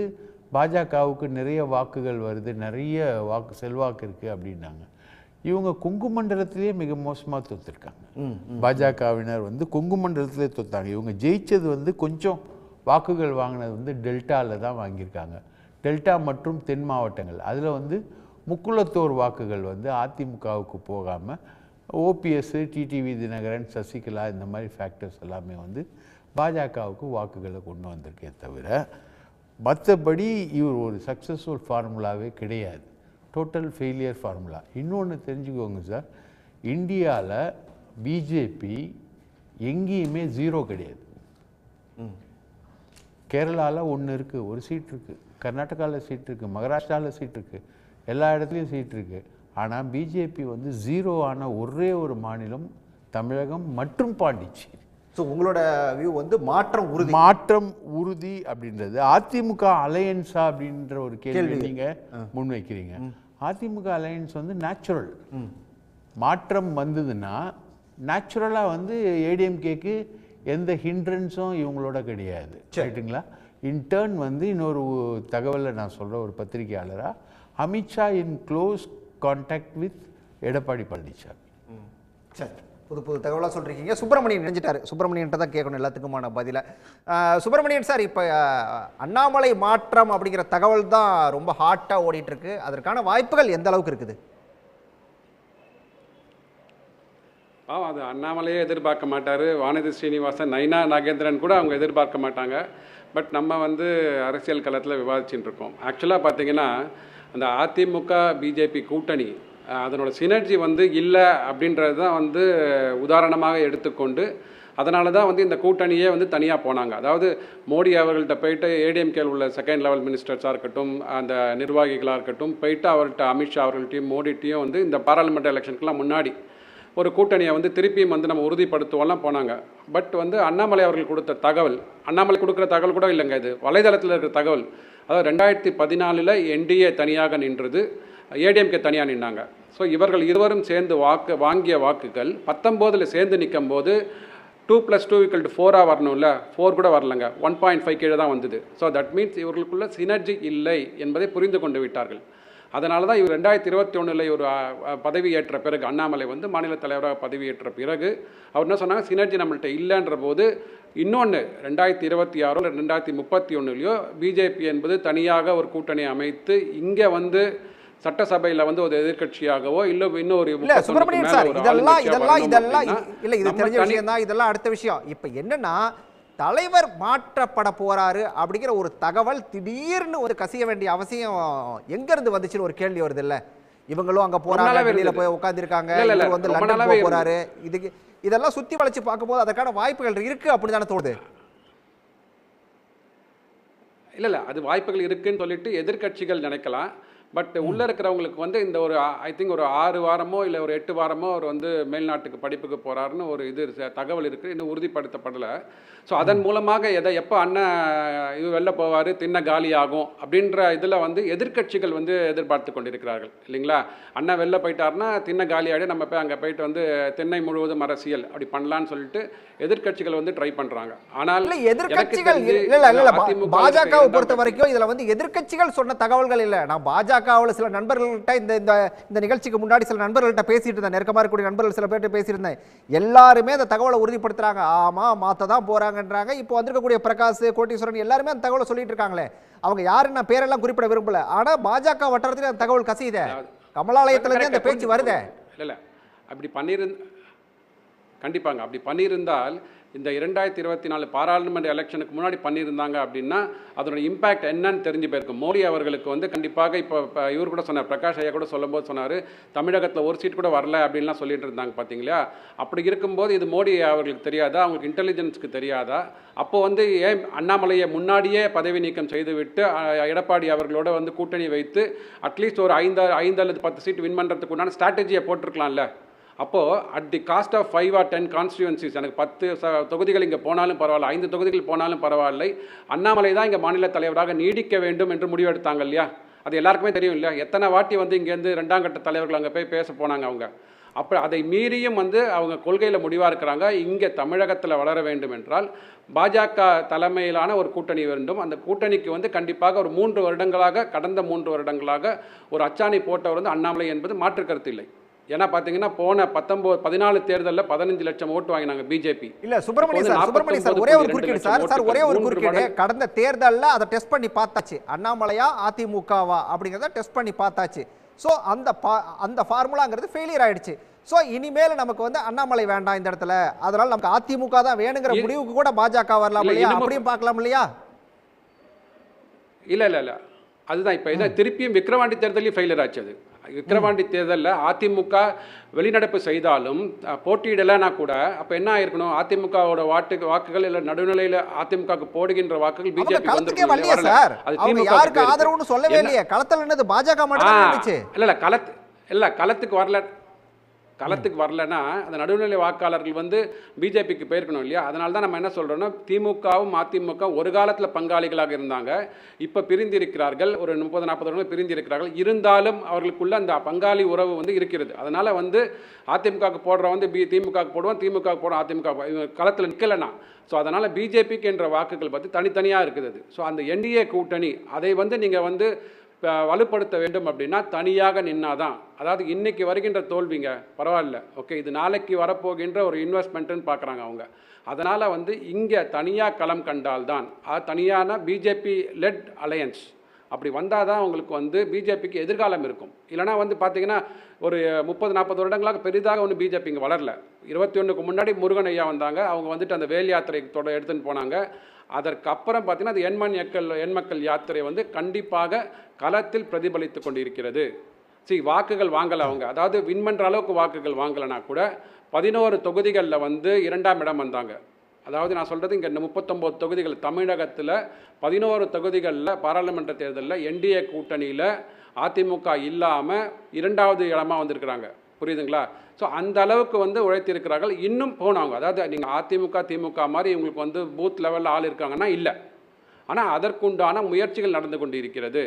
பாஜகவுக்கு நிறைய வாக்குகள் வருது, நிறைய செல்வாக்கு இருக்குது அப்படின்னாங்க. இவங்க கொங்கு மண்டலத்திலே மிக மோசமாக தோற்றுருக்காங்க. பாஜகவினர் வந்து கொங்கு மண்டலத்திலே தோற்றாங்க. இவங்க ஜெயித்தது வந்து கொஞ்சம் வாக்குகள் வாங்கினது வந்து டெல்டாவில் தான் வாங்கியிருக்காங்க, டெல்டா மற்றும் தென் மாவட்டங்கள். அதில் வந்து முக்குளத்தோர் வாக்குகள் வந்து அதிமுகவுக்கு போகாமல் ஓபிஎஸ், டிடிவி தினகரன், சசிகலா இந்த மாதிரி ஃபேக்டர்ஸ் எல்லாமே வந்து பாஜகவுக்கு வாக்குகளை கொண்டு வந்திருக்கே தவிர மற்றபடி இவர் ஒரு சக்ஸஸ்ஃபுல் ஃபார்முலாவே கிடையாது, டோட்டல் ஃபெயிலியர் ஃபார்முலா. இன்னொன்று தெரிஞ்சுக்கோங்க சார், இந்தியாவில் பிஜேபி எங்கேயுமே 0 கிடையாது. கேரளாவில் 1 இருக்குது, ஒரு சீட் இருக்குது, கர்நாடகாவில் சீட் இருக்குது, மகாராஷ்டிராவில் சீட் இருக்குது, எல்லா இடத்துலையும் சீட் இருக்குது. ஆனால் பிஜேபி வந்து 0 ஆன ஒரே ஒரு மாநிலம் தமிழகம் மற்றும் பாண்டிச்சேரி. ஸோ உங்களோட வியூ வந்து மாற்றம் உறுதி அப்படின்றது அதிமுக அலையன்ஸா அப்படின்ற ஒரு கேள்வி நீங்க முன்வைக்கிறீங்க. அதிமுக அலையன்ஸ் வந்து நேச்சுரல். மாற்றம் வந்ததுன்னா நேச்சுரலாக வந்து ஏடிஎம்கேக்கு எந்த ஹிண்ட்ரன்ஸும் இவங்களோட கிடையாது. ரைட்டுங்களா? இன்டர்ன் வந்து இன்னொரு தகவலை நான் சொல்கிறேன், ஒரு பத்திரிகையாளராக Amit Shah in close contact with Edappadi Palaniswami. சரி, புது தகவலாக சொல்கிறீங்க. சுப்பிரமணியன் நினைஞ்சிட்டாரு. சுப்பிரமணியன்ட்ட தான் கேட்கணும் எல்லாத்துக்குமான பதிலை. சுப்பிரமணியன் சார், இப்போ அண்ணாமலை மாற்றம் அப்படிங்கிற தகவல் தான் ரொம்ப ஹாட்டாக ஓடிட்டுருக்கு. அதற்கான வாய்ப்புகள் எந்த அளவுக்கு இருக்குது? அது அண்ணாமலையே எதிர்பார்க்க மாட்டார். வானதி ஸ்ரீனிவாசன், நைனா நாகேந்திரன் கூட அவங்க எதிர்பார்க்க மாட்டாங்க. பட் நம்ம வந்து அரசியல் களத்தில் விவாதிச்சுட்டு இருக்கோம். ஆக்சுவலாக பார்த்தீங்கன்னா அந்த அதிமுக பிஜேபி கூட்டணி அதனோட சினர்ஜி வந்து இல்லை அப்படின்றது தான் வந்து உதாரணமாக எடுத்துக்கொண்டு அதனால தான் வந்து இந்த கூட்டணியே வந்து தனியாக போனாங்க. அதாவது மோடி அவர்கள்ட்ட போயிட்டு ஏடிஎம்கேல உள்ள செகண்ட் லெவல் மினிஸ்டர்ஸாக இருக்கட்டும், அந்த நிர்வாகிகளாக இருக்கட்டும், போயிட்டு அவர்கிட்ட அமித்ஷா அவர்கள்ட்டையும் மோடிட்டையும் வந்து இந்த பாராளுமன்ற எலெக்ஷனுக்கெல்லாம் முன்னாடி ஒரு கூட்டணியை வந்து திருப்பியும் வந்து நம்ம உறுதிப்படுத்துவோம்லாம் போனாங்க. பட் வந்து அண்ணாமலை அவர்கள் கொடுத்த தகவல், அண்ணாமலை கொடுக்குற தகவல் கூட இல்லைங்க, இது வலைதளத்தில் இருக்கிற தகவல். அதாவது 2014 என்டிஏ தனியாக நின்றது, ஏடிஎம்கே தனியாக நின்னாங்க. ஸோ இவர்கள் இருவரும் சேர்ந்து வாங்கிய வாக்குகள் 19 சேர்ந்து நிற்கும் போது 2+2 = 4 வரணும்ல, 4 கூட வரலங்க, 1.5 கீழே தான் வந்தது. ஸோ தட் மீன்ஸ் இவர்களுக்குள்ள சினர்ஜி இல்லை என்பதை புரிந்து கொண்டு விட்டார்கள். அதனால தான் இவர் 2021 ஒரு பதவி ஏற்ற பிறகு, அண்ணாமலை வந்து மாநில தலைவராக பதவி ஏற்ற பிறகு அவர் என்ன சொன்னாங்க, சினர்ஜி நம்மள்கிட்ட இல்லைன்ற போது இன்னொன்று 2026 2031 பிஜேபி என்பது தனியாக ஒரு கூட்டணி அமைத்து இங்கே வந்து சட்டசபையில் வந்து ஒரு எதிர்கட்சியாகவோ இல்லை இன்னொரு சுப்பிரமணியன் சார், இது தெரிஞ்ச விஷயம் தான், இதெல்லாம் அடுத்த விஷயம். இப்போ என்னன்னா தலைவர் மாற்றப்பட போறாரு அப்படிங்கிற ஒரு தகவல் திடீர்னு ஒரு கசிய வேண்டிய அவசியம் எங்க இருந்து வந்துச்சுன்னு ஒரு கேள்வி வருது இல்ல? இவங்களும் அங்க போறாங்க, வெளியில போய் உட்கார்ந்திருக்காங்க, இவர் வந்து லண்டன் போறாரு, இதுக்கு இதெல்லாம் சுத்தி வளைச்சு பார்க்கும்போது அதற்கான வாய்ப்புகள் இருக்கு அப்படிதானே தோணுது? இல்லை அது வாய்ப்புகள் இருக்குன்னு சொல்லிட்டு எதிர்கட்சிகள் நினைக்கலாம். பட் உள்ளே இருக்கிறவங்களுக்கு வந்து இந்த ஒரு ஐ திங்க் ஒரு 6 வாரமோ இல்லை ஒரு 8 வாரமோ அவர் வந்து மேல்நாட்டுக்கு படிப்புக்கு போகிறாருன்னு ஒரு இது தகவல் இருக்குது, இன்னும் உறுதிப்படுத்தப்படலை. ஸோ அதன் மூலமாக எப்போ அண்ணன் இது வெளில போவார், தின்ன காலி ஆகும் அப்படின்ற இதில் வந்து எதிர்கட்சிகள் வந்து எதிர்பார்த்து கொண்டிருக்கிறார்கள் இல்லைங்களா? அண்ணன் வெளில போயிட்டாருன்னா தின்ன காலி ஆகிடு, நம்ம போய் அங்கே போயிட்டு வந்து தென்னை முழுவதும் அரசியல் அப்படி பண்ணலான்னு சொல்லிட்டு எதிர்கட்சிகள் வந்து ட்ரை பண்ணுறாங்க. ஆனால் எதிர்கட்சிகள் பாஜகவை பொறுத்த வரைக்கும் இதில் வந்து எதிர்கட்சிகள் சொன்ன தகவல்கள் இல்லை. நான் பாஜகவில் சில நண்பர்கள்ட்ட இந்த நிகழ்ச்சிக்கு முன்னாடி சில நண்பர்கள்ட்ட பேசிட்டு இருந்தேன், நெருக்கமாக இருக்கக்கூடிய நண்பர்கள் சில பேர்கிட்ட பேசியிருந்தேன். எல்லாருமே அந்த தகவலை உறுதிப்படுத்துறாங்க. ஆமாம், மாற்ற தான் போறாங்கன்றாங்க. இப்போ வந்திருக்கக்கூடிய பிரகாஷ், கோட்டீஸ்வரன் எல்லாருமே அந்த தகவலை சொல்லிட்டு இருக்காங்களே. அவங்க யாருன்னு நான் பேரெல்லாம் குறிப்பிட விரும்பல. ஆனால் பாஜக வட்டாரத்தில் அந்த தகவல் கசியுதே, கமலாலயத்திலேருந்து அந்த பேச்சு வருதே. இல்லை அப்படி கண்டிப்பாங்க அப்படி பண்ணியிருந்தால் இந்த 2024 பாராளுமன்ற எலெக்ஷனுக்கு முன்னாடி பண்ணியிருந்தாங்க அப்படின்னா அதோட இம்பேக்ட் என்னன்னு தெரிஞ்சு போயிருக்கும். மோடி அவர்களுக்கு வந்து கண்டிப்பாக இப்போ இவர் கூட சொன்னார், பிரகாஷ் ஐயா கூட சொல்லும்போது சொன்னார், தமிழகத்தில் ஒரு சீட் கூட வரல அப்படின்லாம் சொல்லிட்டு இருந்தாங்க பார்த்தீங்களா? அப்படி இருக்கும்போது இது மோடி அவர்களுக்கு தெரியாதா, அவங்களுக்கு இன்டெலிஜென்ஸ்க்கு தெரியாதா? அப்போது வந்து ஏன் அண்ணாமலையை முன்னாடியே பதவி நீக்கம் செய்துவிட்டு எடப்பாடி அவர்களோட வந்து கூட்டணி வைத்து அட்லீஸ்ட் ஒரு 5 அல்லது 10 சீட் வின் பண்ணுறதுக்கு உண்டான ஸ்ட்ராட்டஜியை போட்டிருக்கலாம்ல? அப்போது at the cost of 5 or 10 constituencies, எனக்கு 10 தொகுதிகள் இங்கே போனாலும் பரவாயில்ல, 5 தொகுதிகள் போனாலும் பரவாயில்லை, அண்ணாமலை தான் இங்கே மாநில தலைவராக நீடிக்க வேண்டும் என்று முடிவெடுத்தாங்க இல்லையா? அது எல்லாருக்குமே தெரியும் இல்லையா? எத்தனை வாட்டி வந்து இங்கேருந்து 2ஆம் கட்ட தலைவர்கள் அங்கே போய் பேச போனாங்க அவங்க. அப்போ அதை மீறியும் வந்து அவங்க கொள்கையில் முடிவாக இருக்கிறாங்க. இங்கே தமிழகத்தில் வளர வேண்டும் என்றால் பாஜக தலைமையிலான ஒரு கூட்டணி வேண்டும். அந்த கூட்டணிக்கு வந்து கண்டிப்பாக ஒரு 3 வருடங்களாக, கடந்த 3 வருடங்களாக ஒரு அச்சாணி போட்டவர் வந்து அண்ணாமலை என்பது மாற்று கருத்து இல்லை. ஏன்னா பார்த்தீங்கன்னா போன 14 தேர்தலில் 15 லட்சம் ஓட்டு வாங்கினாங்க பிஜேபி. இல்ல சுப்பிரமணியன் சார், ஒரே ஒரு குறுக்கீடு சார், ஒரே ஒரு குறுக்கீடு. கடந்த தேர்தலில் அதை டெஸ்ட் பண்ணி பார்த்தாச்சு, அண்ணாமலையா அதிமுகவா அப்படிங்கிறத டெஸ்ட் பண்ணி பார்த்தாச்சு. ஸோ அந்த ஃபார்முலாங்கிறது ஃபெயிலியர் ஆயிடுச்சு. ஸோ இனிமேல் நமக்கு வந்து அண்ணாமலை வேண்டாம் இந்த இடத்துல, அதனால நமக்கு அதிமுக தான் வேணுங்கிற முடிவுக்கு கூட பாஜக வரலாம் இல்லையா? அப்படியும் பார்க்கலாம் இல்லையா? இல்லை அதுதான் இப்போ இதை திருப்பியும் விக்கிரவாண்டி தேர்தலையும் ஃபெயிலியர் ஆச்சு. அது விக்கிரவாண்டி தேர்தலில் அதிமுக வெளிநடப்பு செய்தாலும் போட்டியிடலைன்னா கூட அப்போ என்ன ஆயிருக்கணும், அதிமுகவோட வாக்குகள் இல்லை நடுநிலையில் அதிமுகவுக்கு போடுகின்ற வாக்குகள் பிஜேபி ஆதரவுன்னு சொல்லவே இல்லையே. களத்தில் என்னது பாஜக மட்டும் இல்லை களத்துக்கு வரல. களத்துக்கு வரலன்னா அந்த நடுநிலை வாக்காளர்கள் வந்து பிஜேபிக்கு போயிருக்கணும் இல்லையா? அதனால தான் நம்ம என்ன சொல்கிறோன்னா, திமுகவும் அதிமுக ஒரு காலத்தில் பங்காளிகளாக இருந்தாங்க, இப்போ பிரிந்திருக்கிறார்கள், ஒரு 30-40 வருடங்கள் பிரிந்திருக்கிறார்கள். இருந்தாலும் அவர்களுக்குள்ள அந்த பங்காளி உறவு வந்து இருக்கிறது. அதனால் வந்து அதிமுகவுக்கு போடுற வந்து திமுகவுக்கு போடுவோம், திமுகவுக்கு போடுவோம், அதிமுக களத்தில் நிற்கலைன்னா. ஸோ அதனால் பிஜேபிக்கு என்ற வாக்குகள் பார்த்து தனித்தனியாக இருக்குது. ஸோ அந்த என்டிஏ கூட்டணி அதை வந்து நீங்கள் வந்து வலுப்படுத்த வேண்டும் அப்படின்னா தனியாக நின்னாதான். அதாவது இன்னைக்கு வருகின்ற தோல்விங்க பரவாயில்ல, ஓகே, இது நாளைக்கு வரப்போகின்ற ஒரு இன்வெஸ்ட்மெண்ட்டுன்னு பார்க்குறாங்க அவங்க. அதனால் வந்து இங்கே தனியாக களம் கண்டால்தான், அது தனியான பிஜேபி லெட் அலையன்ஸ் அப்படி வந்தால் தான் அவங்களுக்கு வந்து பிஜேபிக்கு எதிர்காலம் இருக்கும். இல்லைனா வந்து பார்த்தீங்கன்னா ஒரு 30-40 வருடங்களாக பெரிதாக ஒன்று பிஜேபி இங்கே வளரல. 21க்கு முன்னாடி முருகன் ஐயா வந்தாங்க, அவங்க வந்துட்டு அந்த வேல் யாத்திரை எடுத்துன்னு போனாங்க. அதற்கப்புறம் பார்த்தீங்கன்னா அது எண்மக்கள் யாத்திரை வந்து கண்டிப்பாக களத்தில் பிரதிபலித்து கொண்டிருக்கிறது. வாக்குகள் வாங்கலை அவங்க, அதாவது வின் பண்ணுற அளவுக்கு வாக்குகள் வாங்கலைன்னா கூட 11 தொகுதிகளில் வந்து 2ஆம் இடம் வந்தாங்க. அதாவது நான் சொல்கிறது இங்கே 39 தொகுதிகள் தமிழகத்தில் 11 தொகுதிகளில் பாராளுமன்ற தேர்தலில் என்டிஏ கூட்டணியில் அதிமுக இல்லாமல் 2வது இடமா வந்திருக்கிறாங்க. புரியுதுங்களா? ஸோ அந்த அளவுக்கு வந்து உழைத்திருக்கிறார்கள். இன்னும் போனவங்க, அதாவது நீங்கள் அதிமுக திமுக மாதிரி இவங்களுக்கு வந்து பூத் லெவலில் ஆள் இருக்காங்கன்னா இல்லை, ஆனால் அதற்குண்டான முயற்சிகள் நடந்து கொண்டு இருக்கிறது.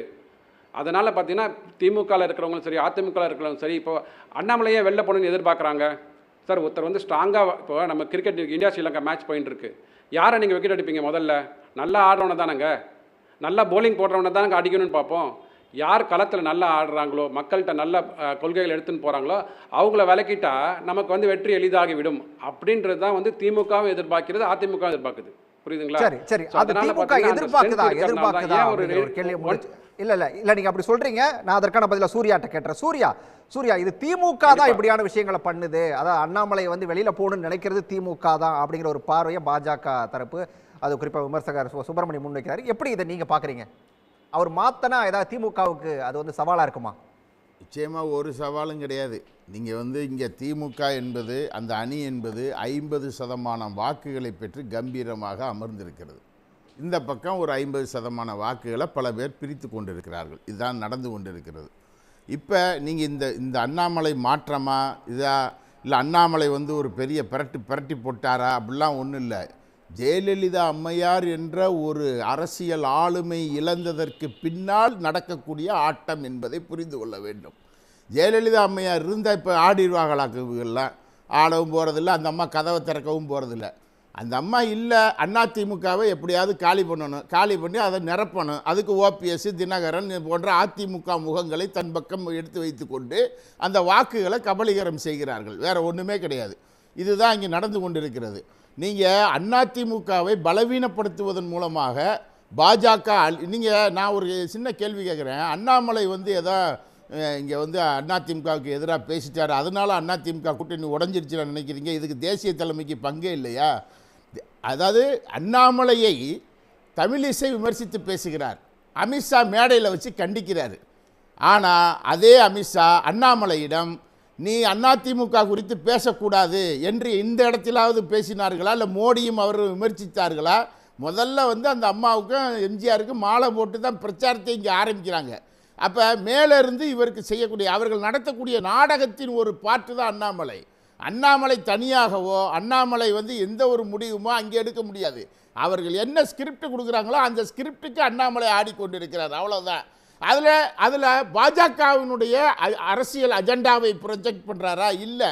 அதனால் பார்த்தீங்கன்னா திமுகவில் இருக்கிறவங்களும் சரி, அதிமுகவில் இருக்கிறவங்களும் சரி, இப்போ அண்ணாமலையே வெளில போகணுன்னு எதிர்பார்க்குறாங்க. சார் ஒருத்தர் வந்து ஸ்ட்ராங்காக, இப்போ நம்ம கிரிக்கெட் இந்தியா ஸ்ரீலங்கா மேட்ச் போயின்னு இருக்கு, யாரை நீங்கள் விக்கெட் அடிப்பீங்க? முதல்ல நல்லா ஆடுறவனை தானங்க, நல்லா போலிங் போடுறவனை தானங்க அடிக்கணும்னு பார்ப்போம். யார் களத்தில் நல்லா ஆடுறாங்களோ, மக்கள்கிட்ட நல்ல கொள்கைகள் எடுத்துன்னு போகிறாங்களோ அவங்கள விலக்கிட்டா நமக்கு வந்து வெற்றி எளிதாகிவிடும் அப்படின்றது தான் வந்து திமுகவும் எதிர்பார்க்கிறது, அதிமுகவும் எதிர்பார்க்குது. புரியுதுங்களா? சரி சரி, அது திமுக எதிர்பார்க்குதா ஒரு கேள்வி இல்ல நீங்க அப்படி சொல்றீங்க. நான் அதற்கான பதிலா சூர்யாட்ட கேட்டேன். சூர்யா இது திமுக தான் இப்படியான விஷயங்களை பண்ணுது, அதாவது அண்ணாமலை வந்து வெளியில போகணும்னு நினைக்கிறது திமுக தான் அப்படிங்கிற ஒரு பார்வையை பாஜக தரப்பு, அது குறிப்பாக விமர்சகர் சுப்பிரமணியம் முன்வைக்கிறாரு. எப்படி இதை நீங்க பாக்குறீங்க? அவர் மாத்தனா ஏதாவது திமுகவுக்கு அது வந்து சவாலா இருக்குமா? நிச்சயமாக ஒரு சவாலும் கிடையாது. நீங்கள் வந்து இங்கே திமுக என்பது, அந்த அணி என்பது 50% வாக்குகளை பெற்று கம்பீரமாக அமர்ந்திருக்கிறது. இந்த பக்கம் ஒரு 50% வாக்குகளை பல பேர் பிரித்து கொண்டிருக்கிறார்கள். இதுதான் நடந்து கொண்டிருக்கிறது. இப்போ நீங்கள் இந்த அண்ணாமலை மாற்றமா இதா, இல்லை அண்ணாமலை வந்து ஒரு பெரிய பிரட்டி போட்டாரா, அப்படிலாம் ஒன்றும் இல்லை. ஜெயலலிதா அம்மையார் என்ற ஒரு அரசியல் ஆளுமை இழந்ததற்கு பின்னால் நடக்கக்கூடிய ஆட்டம் என்பதை புரிந்து கொள்ள வேண்டும். ஜெயலலிதா அம்மையார் இருந்தால் இப்போ ஆடிடுவாங்களாக்குலாம், ஆடவும் போகிறதில்ல, அந்த அம்மா கதவை திறக்கவும் போகிறதில்ல. அந்த அம்மா இல்லை, அதிமுகவை எப்படியாவது காலி பண்ணணும், காலி பண்ணி அதை நிரப்பணும். அதுக்கு ஓபிஎஸ் தினகரன் போன்ற அதிமுக முகங்களை தன் பக்கம் எடுத்து வைத்து கொண்டு அந்த வாக்குகளை கபலீகரம் செய்கிறார்கள். வேறு ஒன்றுமே கிடையாது. இதுதான் இங்கே நடந்து கொண்டிருக்கிறது. நீங்கள் அதிமுகவை பலவீனப்படுத்துவதன் மூலமாக பாஜக, நான் ஒரு சின்ன கேள்வி கேட்குறேன். அண்ணாமலை வந்து ஏதோ இங்கே வந்து அதிமுகவுக்கு எதிராக பேசிட்டார், அதனால அதிமுக கூட்டணி உடஞ்சிருச்சுன்னு நினைக்கிறீங்க? இதுக்கு தேசிய தலைமைக்கு பங்கே இல்லையா? அதாவது அண்ணாமலையை தமிழிசை விமர்சித்து பேசுகிறார், அமித்ஷா மேடையில் வச்சு கண்டிக்கிறார். ஆனால் அதே அமித்ஷா அண்ணாமலையிடம் நீ அதிமுக குறித்து பேசக்கூடாது என்று இந்த இடத்திலாவது பேசினார்களா, இல்லை மோடியும் அவர் விமர்சித்தார்களா? முதல்ல வந்து அந்த அம்மாவுக்கும் எம்ஜிஆருக்கும் மாலை போட்டு தான் பிரச்சாரத்தை இங்கே ஆரம்பிக்கிறாங்க. அப்போ மேலே இருந்து இவருக்கு செய்யக்கூடிய, அவர்கள் நடத்தக்கூடிய நாடகத்தின் ஒரு பாட்டு தான் அண்ணாமலை. அண்ணாமலை தனியாகவோ, அண்ணாமலை வந்து எந்த ஒரு முடிவுமோ அங்கே எடுக்க முடியாது. அவர்கள் என்ன ஸ்கிரிப்ட் கொடுக்குறாங்களோ அந்த ஸ்கிரிப்டுக்கு அண்ணாமலை ஆடிக்கொண்டிருக்கிறார், அவ்வளோதான். அதில் பாஜகவினுடைய அரசியல் அஜெண்டாவை ப்ரொஜெக்ட் பண்ணுறாரா? இல்லை.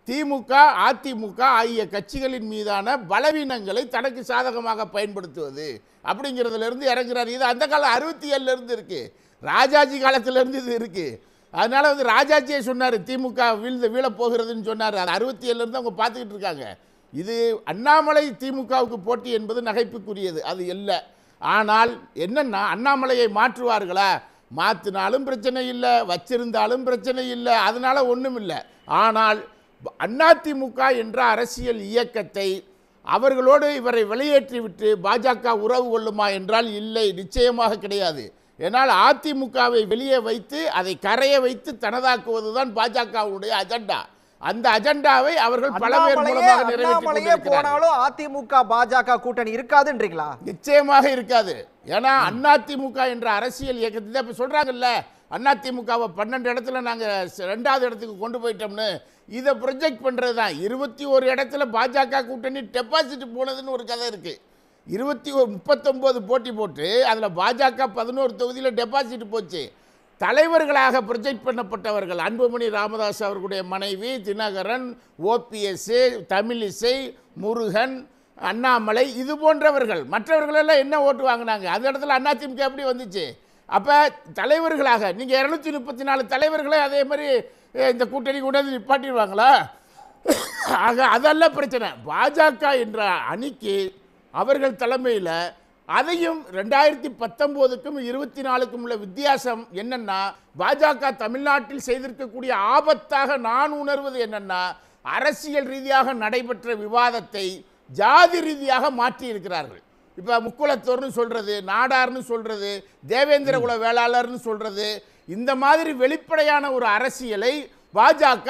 திமுக அதிமுக ஆகிய கட்சிகளின் மீதான பலவீனங்களை தனக்கு சாதகமாக பயன்படுத்துவது அப்படிங்கிறதுலேருந்து இறங்குறாரு. இது அந்த காலம் 67லேருந்து இருக்குது, ராஜாஜி காலத்திலேருந்து இது இருக்குது. அதனால் வந்து ராஜாஜியே சொன்னார் திமுக வீழப்போகிறதுன்னு சொன்னார். அது 67லேருந்து அவங்க பார்த்துக்கிட்டு இருக்காங்க. இது அண்ணாமலை திமுகவுக்கு போட்டி என்பது நகைப்புக்குரியது, அது இல்லை. ஆனால் என்னென்னா, அண்ணாமலையை மாற்றுவார்களா? மாற்றினாலும் பிரச்சனை இல்லை, வச்சிருந்தாலும் பிரச்சனை இல்லை, அதனால் ஒன்றும் இல்லை. ஆனால் அதிமுக என்ற அரசியல் இயக்கத்தை அவர்களோடு இவரை வெளியேற்றிவிட்டு பாஜக உறவு கொள்ளுமா என்றால் இல்லை, நிச்சயமாக கிடையாது. ஏன்னால் அதிமுகவை வெளியே வைத்து அதை கரைய வைத்து தனதாக்குவது தான் பாஜகவுடைய அஜெண்டா. அந்த அஜெண்டாவை அவர்கள் பல பேர் மூலமாக நிறைவேற்றி போனாலும் அதிமுக பாஜக கூட்டணி இருக்காதுன்றீங்களா? நிச்சயமாக இருக்காது. ஏன்னா அதிமுக என்ற அரசியல் இயக்கத்தை இப்ப சொல்றாங்கல்ல, அதிமுகவை 12 இடத்துல நாங்கள் 2வது இடத்துக்கு கொண்டு போயிட்டோம்னு இதை ப்ரொஜெக்ட் பண்ணுறது தான். 21 இடத்துல பாஜக கூட்டணி டெபாசிட் போனதுன்னு ஒரு கதை இருக்குது. 39 போட்டி போட்டு அதில் பாஜக 11 தொகுதியில் டெபாசிட் போச்சு. தலைவர்களாக ப்ரொஜெக்ட் பண்ணப்பட்டவர்கள் அன்புமணி ராமதாஸ் அவர்களுடைய மனைவி, தினகரன், ஓபிஎஸ், தமிழிசை, முருகன், அண்ணாமலை, இது போன்றவர்கள். மற்றவர்களெல்லாம் என்ன ஓட்டு வாங்கினாங்க? அந்த இடத்துல அதிமுக எப்படி வந்துச்சு? அப்போ தலைவர்களாக நீங்கள் 234 தலைவர்களே அதே மாதிரி இந்த கூட்டணி கொண்டாந்து நிப்பாட்டிடுவாங்களா? ஆக அதெல்லாம் பிரச்சனை. பாஜக என்ற அணிக்கு அவர்கள் தலைமையில் அதையும் 2019க்கும் 24க்கும் உள்ள வித்தியாசம் என்னன்னா, பாஜக தமிழ்நாட்டில் செய்திருக்கக்கூடிய ஆபத்தாக நான் உணர்வது என்னன்னா, அரசியல் ரீதியாக நடைபெற்ற விவாதத்தை ஜாதி ரீதியாக மாற்றி இருக்கிறார்கள். இப்போ முக்குலத்தோர்னு சொல்கிறது, நாடார்னு சொல்கிறது, தேவேந்திர குல வேளாளர்னு சொல்கிறது, இந்த மாதிரி வெளிப்படையான ஒரு அரசியலை பாஜக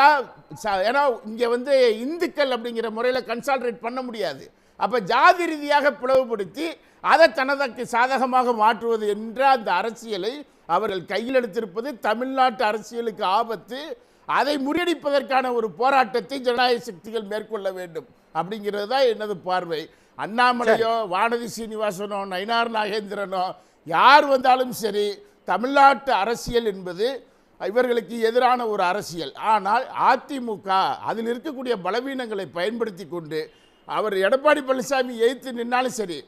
ஏன்னா இங்கே இந்துக்கள் அப்படிங்கிற முறையில் கன்சால்ட்ரேட் பண்ண முடியாது. அப்போ ஜாதி ரீதியாக பிளவுபடுத்தி அதை தனதற்கு சாதகமாக மாற்றுவது என்ற அந்த அரசியலை அவர்கள் கையில் எடுத்திருப்பது தமிழ்நாட்டு அரசியலுக்கு ஆபத்து. அதை முறியடிப்பதற்கான ஒரு போராட்டத்தை ஜனநாயக சக்திகள் மேற்கொள்ள வேண்டும் அப்படிங்கிறது தான் எனது பார்வை. அண்ணாமலையோ வானதி சீனிவாசனோ நயினார் நாகேந்திரனோ யார் வந்தாலும் சரி, தமிழ்நாட்டு அரசியல் என்பது இவர்களுக்கு எதிரான ஒரு அரசியல். ஆனால் அதிமுக அதில் இருக்கக்கூடிய பலவீனங்களை பயன்படுத்தி கொண்டு அவர் எடப்பாடி பழனிசாமி எதிர்த்து நின்னாலும் சரி,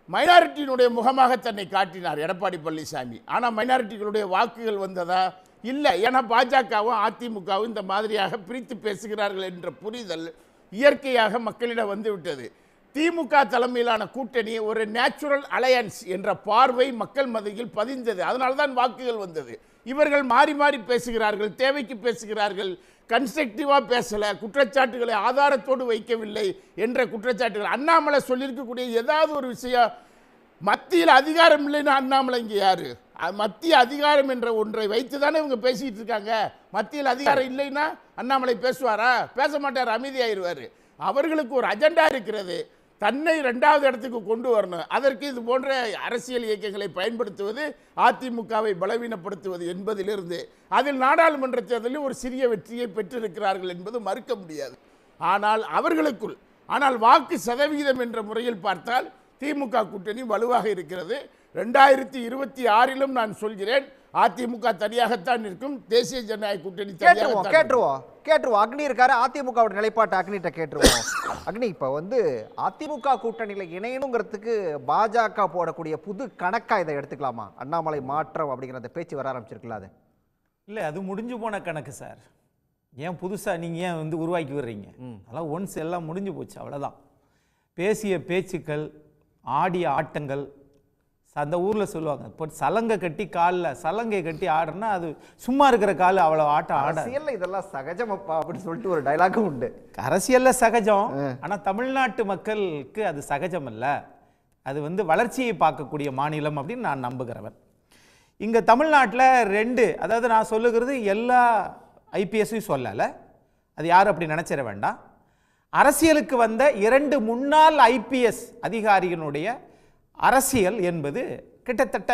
மைனாரிட்டியினுடைய முகமாக தன்னை காட்டினார் எடப்பாடி பழனிசாமி. ஆனால் மைனாரிட்டிகளுடைய வாக்குகள் வந்ததா? இல்லை. ஏன்னா பாஜகவும் அதிமுகவும் இந்த மாதிரியாக பிரித்து பேசுகிறார்கள் என்ற புரிதல் இயற்கையாக மக்களிடம் வந்துவிட்டது. திமுக தலைமையிலான கூட்டணி ஒரு நேச்சுரல் அலையன்ஸ் என்ற பார்வை மக்கள் மத்தியில் பதிந்தது. அதனால்தான் வாக்குகள் வந்தது. இவர்கள் மாறி மாறி பேசுகிறார்கள், தேவைக்கு பேசுகிறார்கள், கன்ஸ்ட்ரக்டிவாக பேசலை, குற்றச்சாட்டுகளை ஆதாரத்தோடு வைக்கவில்லை என்ற குற்றச்சாட்டுகள். அண்ணாமலை சொல்லியிருக்கக்கூடிய ஏதாவது ஒரு விஷயம், மத்தியில் அதிகாரம் இல்லைன்னா அண்ணாமலை இங்கே யார்? மத்திய அதிகாரம் என்ற ஒன்றை வைத்து தானே இவங்க பேசிகிட்டு இருக்காங்க. மத்தியில் அதிகாரம் இல்லைன்னா அண்ணாமலை பேசுவாரா? பேச மாட்டார், அமைதியாயிருவார். அவர்களுக்கு ஒரு அஜெண்டா இருக்கிறது, தன்னை 2வது இடத்துக்கு கொண்டு வரணும். அதற்கு இது போன்ற அரசியல் இயக்கங்களை பயன்படுத்துவது, அதிமுகவை பலவீனப்படுத்துவது என்பதிலிருந்து அதில் நாடாளுமன்ற தேர்தலில் ஒரு சிறிய வெற்றியை பெற்றிருக்கிறார்கள் என்பது மறுக்க முடியாது. ஆனால் அவர்களுக்குள் வாக்கு சதவீதம் என்ற முறையில் பார்த்தால் திமுக கூட்டணி வலுவாக இருக்கிறது. 2026லும் நான் சொல்கிறேன், அதிமுக தனியாகத்தான் இருக்கும், தேசிய ஜனநாயக கூட்டணி கேட்டுருவோம். அக்னி இருக்காரு, அதிமுக நிலைப்பாட்டு அக்னிட்ட கேட்டுருவோம். அக்னி, இப்போ அதிமுக கூட்டணியில் இணையணுங்கிறதுக்கு பாஜக போடக்கூடிய புது கணக்கா இதை எடுத்துக்கலாமா? அண்ணாமலை மாற்றம் அப்படிங்கிற அந்த பேச்சு வர ஆரம்பிச்சிருக்கல? அது இல்லை, அது முடிஞ்சு போன கணக்கு சார். ஏன் புதுசாக நீங்கள் ஏன் உருவாக்கி விடுறீங்க? அதெல்லாம் ஒன்ஸ் எல்லாம் முடிஞ்சு போச்சு, அவ்வளோதான். பேசிய பேச்சுக்கள், ஆடிய ஆட்டங்கள், அந்த ஊரில் சொல்லுவாங்க, இப்போ சலங்கை கட்டி காலில் சலங்கை கட்டி ஆடுறனா அது சும்மா இருக்கிற கால் அவ்வளோ ஆட்டம் ஆட. அரசியலில் இதெல்லாம் சகஜமப்பா அப்படின்னு சொல்லிட்டு ஒரு டைலாகும் உண்டு. அரசியலில் சகஜம், ஆனால் தமிழ்நாட்டு மக்களுக்கு அது சகஜம் இல்லை. அது வளர்ச்சியை பார்க்கக்கூடிய மாநிலம் அப்படின்னு நான் நம்புகிறவன். இங்கே தமிழ்நாட்டில் 2, அதாவது நான் சொல்லுகிறது எல்லா ஐபிஎஸ்ஸையும் சொல்லலை, அது யாரும் அப்படி நினச்சிட வேண்டாம். அரசியலுக்கு வந்த 2 முன்னாள் ஐபிஎஸ் அதிகாரிகளுடைய அரசியல் என்பது கிட்டத்தட்ட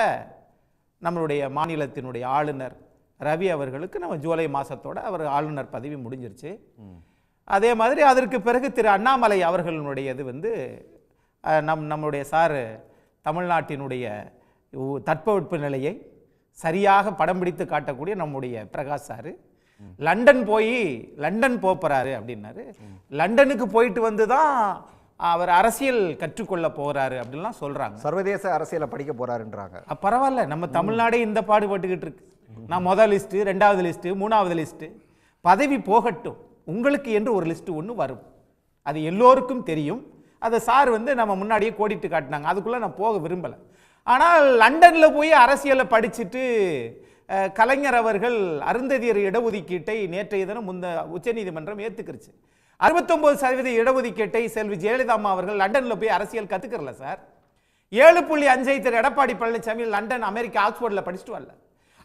நம்மளுடைய மாநிலத்தினுடைய ஆளுநர் ரவி அவர்களுக்கு நம்ம ஜூலை மாதத்தோட அவர் ஆளுநர் பதவி முடிஞ்சிருச்சு. அதே மாதிரி அதற்கு பிறகு திரு அண்ணாமலை அவர்களுடையது நம்மளுடைய சார் தமிழ்நாட்டினுடைய தட்பவெட்ப நிலையை சரியாக படம் பிடித்து காட்டக்கூடிய நம்முடைய பிரகாஷ் சார் லண்டன் போகிறாரு அப்படின்னாரு. லண்டனுக்கு போயிட்டு வந்து தான் அவர் அரசியல் கற்றுக்கொள்ள போகிறாரு அப்படின்லாம் சொல்கிறாங்க. சர்வதேச அரசியலை படிக்க போகிறாருன்றாங்க. பரவாயில்ல, நம்ம தமிழ்நாடே இந்த பாடுபட்டுக்கிட்டு இருக்கு. நான் முதல் லிஸ்ட்டு, 2வது லிஸ்ட்டு, 3வது லிஸ்ட்டு, பதவி போகட்டும், உங்களுக்கு என்று ஒரு லிஸ்ட்டு ஒன்று வரும், அது எல்லோருக்கும் தெரியும். அதை சார் நம்ம முன்னாடியே கோடிட்டு காட்டினாங்க, அதுக்குள்ளே நான் போக விரும்பலை. ஆனால் லண்டனில் போய் அரசியலை படிச்சுட்டு கலைஞர் அவர்கள் அருந்ததியர் இடஒதுக்கீட்டை நேற்றைய தினம் உச்சநீதிமன்றம் ஏற்றுக்கிருச்சு. 69% இடஒதுக்கீட்டை செல்வி ஜெயலலிதா அம்மா அவர்கள் லண்டனில் போய் அரசியல் கற்றுக்கிறல சார். 7.5 திரு எடப்பாடி பழனிசாமி லண்டன், அமெரிக்கா, ஆக்ஸ்போர்டில் படிச்சுட்டு வரல.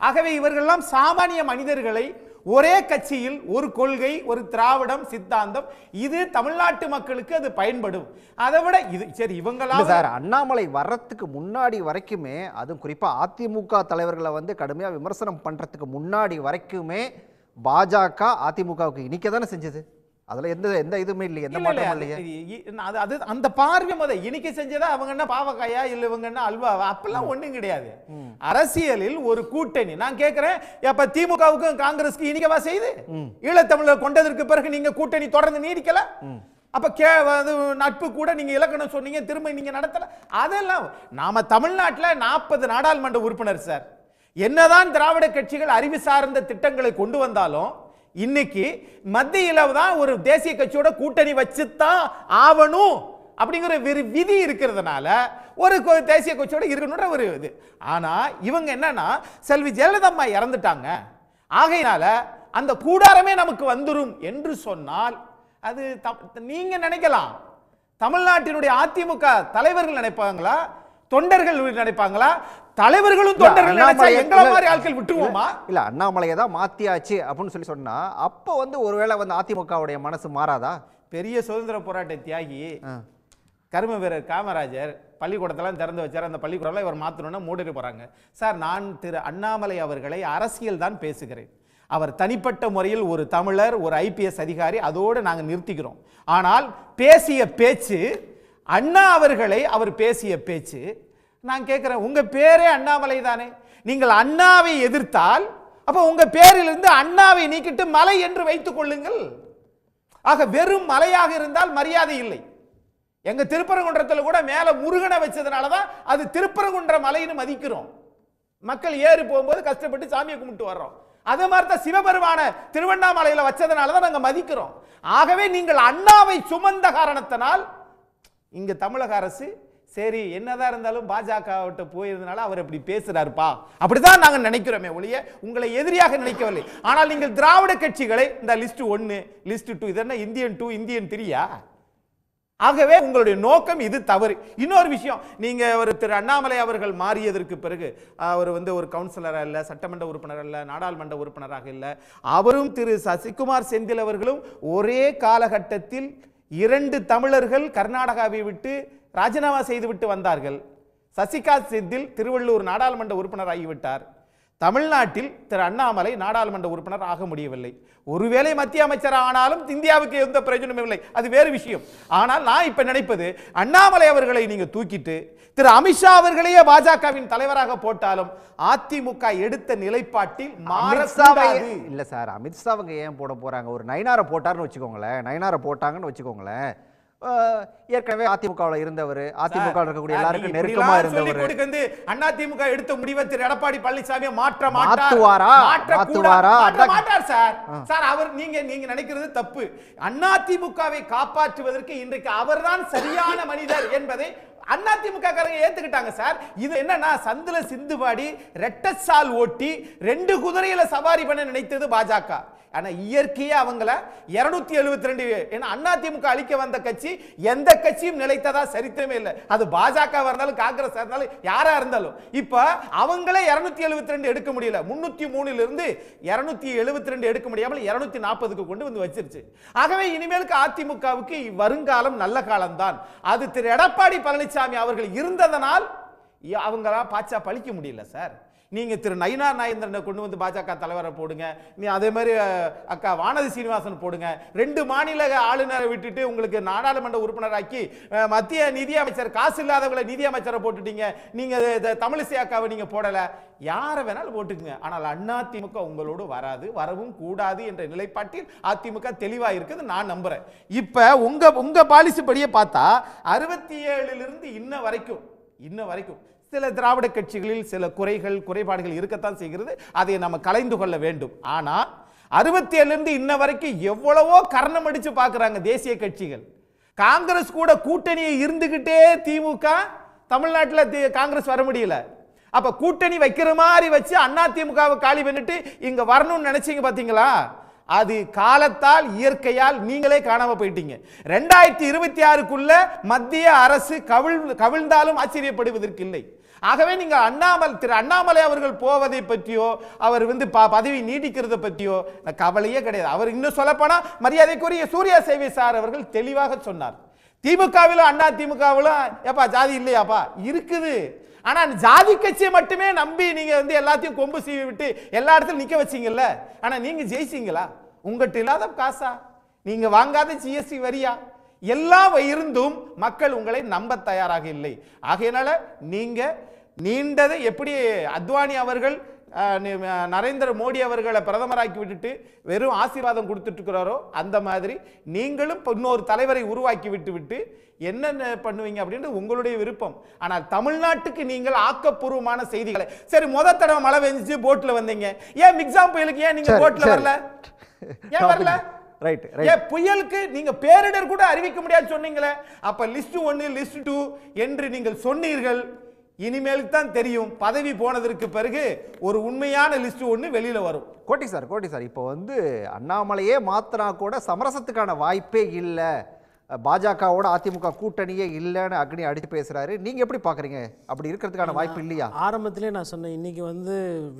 ஆகவே இவர்கள்லாம் சாமானிய மனிதர்களை ஒரே கட்சியில் ஒரு கொள்கை, ஒரு திராவிடம் சித்தாந்தம், இது தமிழ்நாட்டு மக்களுக்கு அது பயன்படும். அதை விட இது சரி இவங்களா சார் அண்ணாமலை வர்றதுக்கு முன்னாடி வரைக்குமே, அதுவும் குறிப்பா அதிமுக தலைவர்களை வந்து கடுமையா விமர்சனம் பண்றதுக்கு முன்னாடி வரைக்குமே பாஜக அதிமுகவுக்கு இனிக்க தானே செஞ்சது. அதுல எந்த இதுவுமே இல்லையே, எந்த மாற்றமும் இல்லையே. அது அந்த பார்வை முத இனிக்க செஞ்சதா அவங்க என்ன பாவக்காயா இல்ல இவங்க என்ன அல்வாவா அப்பெல்லாம் ஒண்ணும் கிடையாது. அரசியலில் ஒரு கூட்டணி நான் கேட்கிறேன், அப்ப திமுகவுக்கும் காங்கிரஸ்க்கு இனிக்கவா செய்து? ஈழத்தமிழர் கொண்டதற்கு பிறகு நீங்க கூட்டணி தொடர்ந்து நீடிக்கல. அப்ப நட்பு கூட நீங்க இலக்கணம் சொன்னீங்க, திரும்ப நீங்க நடத்தல. அதெல்லாம் நாம தமிழ்நாட்டில் 40 நாடாளுமன்ற உறுப்பினர் சார். என்னதான் திராவிட கட்சிகள் அறிவு சார்ந்த திட்டங்களை கொண்டு வந்தாலும் இன்னைக்கு மத்தியில தான் ஒரு தேசிய கட்சியோட கூட்டணி வச்சுதான் ஆவணும் அப்படிங்கிற விதி இருக்கிறதுனால ஒரு தேசிய கட்சியோட இருக்கணும்ன்ற ஒரு இது. ஆனா இவங்க என்னன்னா செல்வி ஜெயலலிதா அம்மா இறந்துட்டாங்க, ஆகையினால அந்த கூடாரமே நமக்கு வந்துரும் என்று சொன்னால் அது நீங்க நினைக்கலாம். தமிழ்நாட்டினுடைய அதிமுக தலைவர்கள் நினைப்பாங்களா, தொண்டர்கள் நினைப்பாங்களா? தலைவர்களும் தொண்டர்கள் நினைச்சா எங்கள மாதிரி ஆட்கள் விட்டுருவோமா? இல்ல அண்ணாமலையை தான் மாத்தியாச்சு அப்படின்னு சொல்லி சொன்னா அப்ப வந்து ஒருவேளை வந்து அதிமுகவுடைய மனசு மாறாதா? பெரிய சுதந்திர போராட்ட தியாகி கர்ம வீரர் காமராஜர் பள்ளிக்கூடத்தெல்லாம் திறந்து வச்சார். அந்த பள்ளிக்கூடம்லாம் இவர் மாற்றணும்னா மூடிட்டு போறாங்க. சார் நான் திரு அண்ணாமலை அவர்களை அரசியல் தான் பேசுகிறேன். அவர் தனிப்பட்ட முறையில் ஒரு தமிழர், ஒரு IPS அதிகாரி, அதோடு நாங்கள் நிறுத்திக்கிறோம். ஆனால் பேசிய பேச்சு, அண்ணா அவர்களை அவர் பேசிய பேச்சு, நான் கேட்கிறேன் உங்க பேரே அண்ணாமலை தானே. நீங்கள் அண்ணாவை எதிர்த்தால் அப்ப உங்க பேரிலிருந்து அண்ணாவை நீக்கிட்டு மலை என்று வைத்துக் கொள்ளுங்கள். ஆக வெறும் மலையாக இருந்தால் மரியாதை இல்லை. எங்க திருப்பரங்குன்றத்தில் கூட மேல முருகனை வச்சதுனாலதான் அது திருப்பரங்குன்ற மலைன்னு மதிக்கிறோம். மக்கள் ஏறி போகும்போது கஷ்டப்பட்டு சாமியை கும்பிட்டு வர்றோம். அதே மாதிரி தான் சிவபெருமான திருவண்ணாமலையில வச்சதுனாலதான் நாங்க மதிக்கிறோம். ஆகவே நீங்கள் அண்ணாவை சுமந்த காரணத்தினால் இங்க தமிழக அரசு சரி என்னதான் இருந்தாலும் பாஜக போயிருந்தனால அவர் இப்படி பேசுறாருப்பா அப்படிதான் நாங்க நினைக்கிறோமே ஒழிய உங்களை எதிரியாக நினைக்கவில்லை. ஆனால் நீங்கள் திராவிட கட்சிகளை இந்த லிஸ்ட் 1 லிஸ்ட் 2 இதென்ன இந்தியன் 2 இந்தியன் 3யா? ஆகவே உங்களுடைய நோக்கம் இது தவறு. இன்னொரு விஷயம், நீங்க ஒரு திரு அண்ணாமலை அவர்கள் மாறியதற்கு பிறகு அவர் வந்து ஒரு கவுன்சிலராக இல்லை, சட்டமன்ற உறுப்பினர் அல்ல, நாடாளுமன்ற உறுப்பினராக இல்லை. அவரும் திரு சசிகுமார் செந்தில் அவர்களும் ஒரே காலகட்டத்தில் 2 தமிழர்கள் கர்நாடகாவை விட்டு ராஜினாமா செய்துவிட்டு வந்தார்கள். சசிகாந்த் செந்தில் திருவள்ளூர் நாடாளுமன்ற உறுப்பினர் ஆகிவிட்டார். தமிழ்நாட்டில் திரு அண்ணாமலை நாடாளுமன்ற உறுப்பினர் ஆக முடியவில்லை. ஒருவேளை மத்திய அமைச்சர் ஆனாலும் இந்தியாவுக்கு எந்த பிரயோஜனமும் இல்லை, அது வேறு விஷயம். ஆனால் நான் இப்ப நினைப்பது அண்ணாமலை அவர்களை நீங்க தூக்கிட்டு திரு அமித்ஷா அவர்களையே பாஜகவின் தலைவராக போட்டாலும் அதிமுக எடுத்த நிலைப்பாட்டில் மாறக்கூடாது. இல்ல சார், அமித்ஷா அவங்க ஏன் போட போறாங்க? ஒரு நயினாரை போட்டாருன்னு வச்சுக்கோங்களேன், நயினாரை போட்டாங்கன்னு வச்சுக்கோங்களேன். ஏற்கனவே அதிமுகவில் இருந்தவர், அதிமுக இருக்கக்கூடிய எல்லாருக்கும் நெருக்கமா இருந்தவர். அதிமுக எடுத்த முடிவை திரு எடப்பாடி பழனிசாமி மாற்ற மாட்டாரா? சார் அவர் நீங்க நினைக்கிறது தப்பு. அதிமுகவை காப்பாற்றுவதற்கு இன்றைக்கு அவர்தான் சரியான மனிதர் என்பதை அதிமுக ஏத்துக்கிட்டாங்க சார். இது என்னன்னா சந்துல சிந்துபாடி ரெட்டசால் ஓட்டி 2 குதிரையில சவாரி பண்ண நினைத்தது பாஜக. ஆனா இயற்கையா அவங்கள 272 ஏன்னா அதிமுக அழிக்க வந்த கட்சி எந்த கட்சியும் நிலைத்ததா சரித்திரமே இல்லை. அது பாஜக இருந்தாலும் காங்கிரஸ் இருந்தாலும் யாரா இருந்தாலும். இப்ப அவங்களே 272 எடுக்க முடியல. 303 இருந்து 272 எடுக்க முடியாமல் 240க்கு கொண்டு வந்து வச்சிருச்சு. ஆகவே இனிமேலுக்கு அதிமுகவுக்கு வருங்காலம் நல்ல காலம் தான். அது திரு எடப்பாடி பழனிசாமி அவர்கள் இருந்ததனால் அவங்களா பாச்சா பழிக்க முடியல சார். நீங்க திரு நயினார் நாகேந்திரனை கொண்டு வந்து பாஜக தலைவரை போடுங்க, நீ அதே மாதிரி அக்கா வானதி சீனிவாசன் போடுங்க. 2 மாநில ஆளுநரை விட்டுட்டு உங்களுக்கு நாடாளுமன்ற உறுப்பினராக்கி மத்திய நிதி அமைச்சர் காசு இல்லாதவங்களை நிதி அமைச்சரை போட்டுட்டீங்க. நீங்க தமிழிசை அக்காவை நீங்க போடல, யாரை வேணாலும் போட்டுக்குங்க. ஆனால் அதிமுக உங்களோடு வராது, வரவும் கூடாது என்ற நிலைப்பாட்டில் அதிமுக தெளிவா இருக்குது நான் நம்புறேன். இப்ப உங்க பாலிசி படியே பார்த்தா 67 இன்ன வரைக்கும் சில திராவிட கட்சிகளில் சில குறைபாடுகள் இருக்கத்தான் செய்கிறது. அதை நம்ம கலைந்து கொள்ள வேண்டும். ஆனா 67 இன்ன வரைக்கும் எவ்வளவோ கர்ணம் அடிச்சு பார்க்கறாங்க தேசிய கட்சிகள். காங்கிரஸ் கூட கூட்டணியை இருந்துகிட்டே திமுக தமிழ்நாட்டில் காங்கிரஸ் வர முடியல. அப்ப கூட்டணி வைக்கிற மாதிரி வச்சு அதிமுகவை காலி பண்ணிட்டு இங்க வரணும்னு நினைச்சீங்க பாத்தீங்களா? அது காலத்தால் இயற்கையால் நீங்களே காணாம போயிட்டீங்க. 2026க்குள்ள மத்திய அரசு கவிழ்ந்தாலும் ஆச்சரியப்படுவதற்கு இல்லை. ஆகவே நீங்க திரு அண்ணாமலை அவர்கள் போவதை பற்றியோ அவர் பதவி நீடிக்கிறத பற்றியோ கவலையே கிடையாது. அவர் இன்னும் சொல்லப்போனா மரியாதைக்குரிய சூர்யா சேவை சார் அவர்கள் தெளிவாக சொன்னார், திமுகவிலும் அண்ணா திமுகவிலும் ஏப்பா ஜாதி இல்லையாப்பா இருக்குது. ஆனா ஜாதி கட்சியை மட்டுமே நம்பி நீங்க எல்லாத்தையும் கொம்பு சீவி விட்டு எல்லா இடத்துலயும் நிக்க வச்சீங்கல்ல. ஆனா நீங்க ஜெயிச்சீங்களா? உங்ககிட்ட இல்லாத காசா? நீங்க வாங்காத ஜிஎஸ்டி வரியா? எல்லாம் இருந்தும் மக்கள் உங்களை நம்ப தயாராக இல்லை. ஆகையினால நீங்க நீண்டதை எப்படி அத்வானி அவர்கள் நரேந்திர மோடி அவர்களை பிரதமராக்கி விட்டுட்டு வெறும் ஆசீர்வாதம் கொடுத்துட்டு இருக்கிறாரோ அந்த மாதிரி நீங்களும் இன்னொரு தலைவரை உருவாக்கி விட்டு என்னென்ன பண்ணுவீங்க அப்படின்னு உங்களுடைய விருப்பம். ஆனால் தமிழ்நாட்டுக்கு நீங்கள் ஆக்கப்பூர்வமான செய்திகளை சரி முதல் தடவை மழை பெஞ்சிச்சு போட்ல வந்தீங்க, ஏன் மிக்ஸாம் புயலுக்கு ஏன் நீங்க போட்ல வரல? ஏன் வரல? புயலுக்கு நீங்க பேரிடர் கூட அறிவிக்க முடியாது சொன்னீங்களே. அப்ப லிஸ்ட் 1 லிஸ்ட் 2 என்று நீங்கள் சொன்னீர்கள். இனிமேல் தான் தெரியும் பதவி போனதற்கு பிறகு ஒரு உண்மையான லிஸ்ட் 1 வெளியில வரும். கோட்டி சார் இப்போ அண்ணாமலையே மாத்தினா கூட சமரசத்துக்கான வாய்ப்பே இல்லை, பாஜகவோட அதிமுக கூட்டணியே இல்லைன்னு அக்னி அடித்து பேசுறாரு. நீங்க எப்படி பாக்குறீங்க? அப்படி இருக்கிறதுக்கான வாய்ப்பு இல்லையா? ஆரம்பத்திலே நான் சொன்னேன், இன்னைக்கு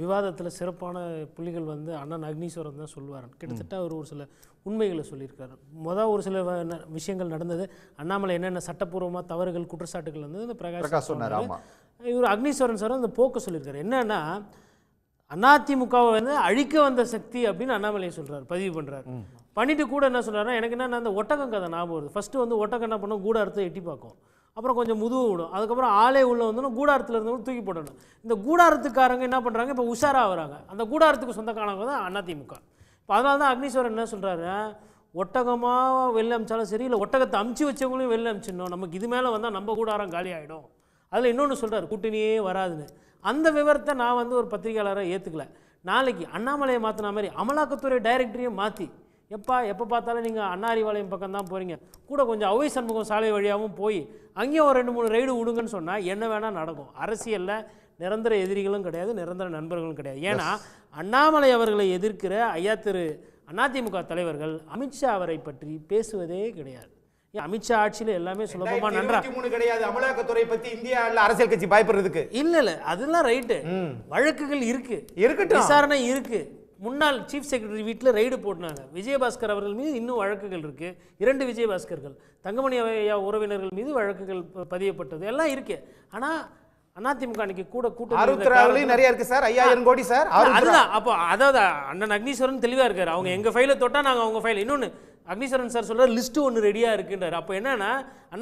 விவாதத்தில் சிறப்பான புள்ளிகள் அண்ணன் அக்னீஸ்வரன் தான் சொல்லுவார். கிட்டத்தட்ட அவர் ஒரு சில உண்மைகளை சொல்லியிருக்காரு. ஒரு சில விஷயங்கள் நடந்தது. அண்ணாமலை என்னென்ன சட்டப்பூர்வமாக தவறுகள் குற்றச்சாட்டுகள் இந்த பிரகாஷ் சொன்னார். இவர் அக்னீஸ்வரன் சார் அந்த போக்க சொல்லியிருக்காரு. என்னன்னா அதிமுகவை அழிக்க வந்த சக்தி அப்படின்னு அண்ணாமலையை சொல்றாரு, பதிவு பண்றாரு. பண்ணிட்டு கூட என்ன சொல்றாருன்னா, எனக்கு என்ன அந்த ஒட்டகம் கதை ஞாபகம் வருது. ஃபர்ஸ்ட் ஒட்டகம் என்ன பண்ணும், கூடாரத்தை எட்டி பார்க்கும், அப்புறம் கொஞ்சம் முதுகு விடும், அதுக்கப்புறம் ஆளே உள்ள கூடாரத்தில் இருந்தவங்க தூக்கி போடணும். இந்த கூடாரத்துக்காரங்க என்ன பண்ணுறாங்க, இப்போ உஷாராக வராங்க. அந்த கூடாரத்துக்கு சொந்தக்காரங்க தான் அதிமுக. இப்போ அதனால தான் அக்னீஸ்வரன் என்ன சொல்கிறாரு, ஒட்டகமாக வெளில அமிச்சாலும் சரி, இல்லை ஒட்டகத்தை அமுச்சு வச்சவங்களையும் வெளில அமிச்சிடணும், நமக்கு இது மேலே வந்தால் நம்ம கூடாரம் காலி ஆகிடும். அதில் இன்னொன்று சொல்கிறார், கூட்டணியே வராதுன்னு. அந்த விவரத்தை நான் ஒரு பத்திரிகையாளரை ஏற்றுக்கல. நாளைக்கு அண்ணாமலையை மாற்றின மாதிரி அமலாக்கத்துறை டைரக்டரையும் மாற்றி எப்போ பார்த்தாலும் நீங்கள் அண்ணாரிவாளையம் பக்கம் தான் போகிறீங்க, கூட கொஞ்சம் அவை சண்முகம் சாலை வழியாகவும் போய் அங்கேயும் ஒரு 2-3 ரைடு விடுங்கன்னு சொன்னால் என்ன வேணால் நடக்கும். அரசியலில் நிரந்தர எதிரிகளும் கிடையாது, நிரந்தர நண்பர்களும் கிடையாது. ஏன்னா அண்ணாமலை அவர்களை எதிர்க்கிற ஐயா திரு அதிமுக தலைவர்கள் அமித்ஷா அவரை பற்றி பேசுவதே கிடையாது. அமித்ஷா ஆட்சியில் எல்லாமே சுலபமா நன்றா கிடையாது. அமலாக்கத்துறை பற்றி இந்தியாவில் அரசியல் கட்சி பயப்படுறதுக்கு இல்லை அதெல்லாம் ரைட்டு. வழக்குகள் இருக்கு, விசாரணை இருக்கு. முன்னாள் சீஃப் செக்ரட்டரி வீட்டில் ரைடு போட்டினாங்க. விஜயபாஸ்கர் அவர்கள் மீது இன்னும் வழக்குகள் இருக்கு. 2 விஜயபாஸ்கர்கள், தங்கமணி ஐயா உறவினர்கள் மீது வழக்குகள் பதியப்பட்டது எல்லாம் இருக்கு. ஆனால் அதிமுக அன்னைக்கு கூட கூட்டம் நிறைய இருக்கு சார், 5000 கோடி சார். அதுதான். அப்போ அதாவது அண்ணன் அக்னீஸ்வரன் தெளிவா இருக்காரு, அவங்க எங்க ஃபைலை தொட்டா நாங்கள் அவங்க ஃபைல். இன்னொன்று அக்னீஸ்வரன் சார் சொல்றாரு, லிஸ்ட் 1 ரெடியா இருக்குன்றாரு. அப்போ என்னன்னா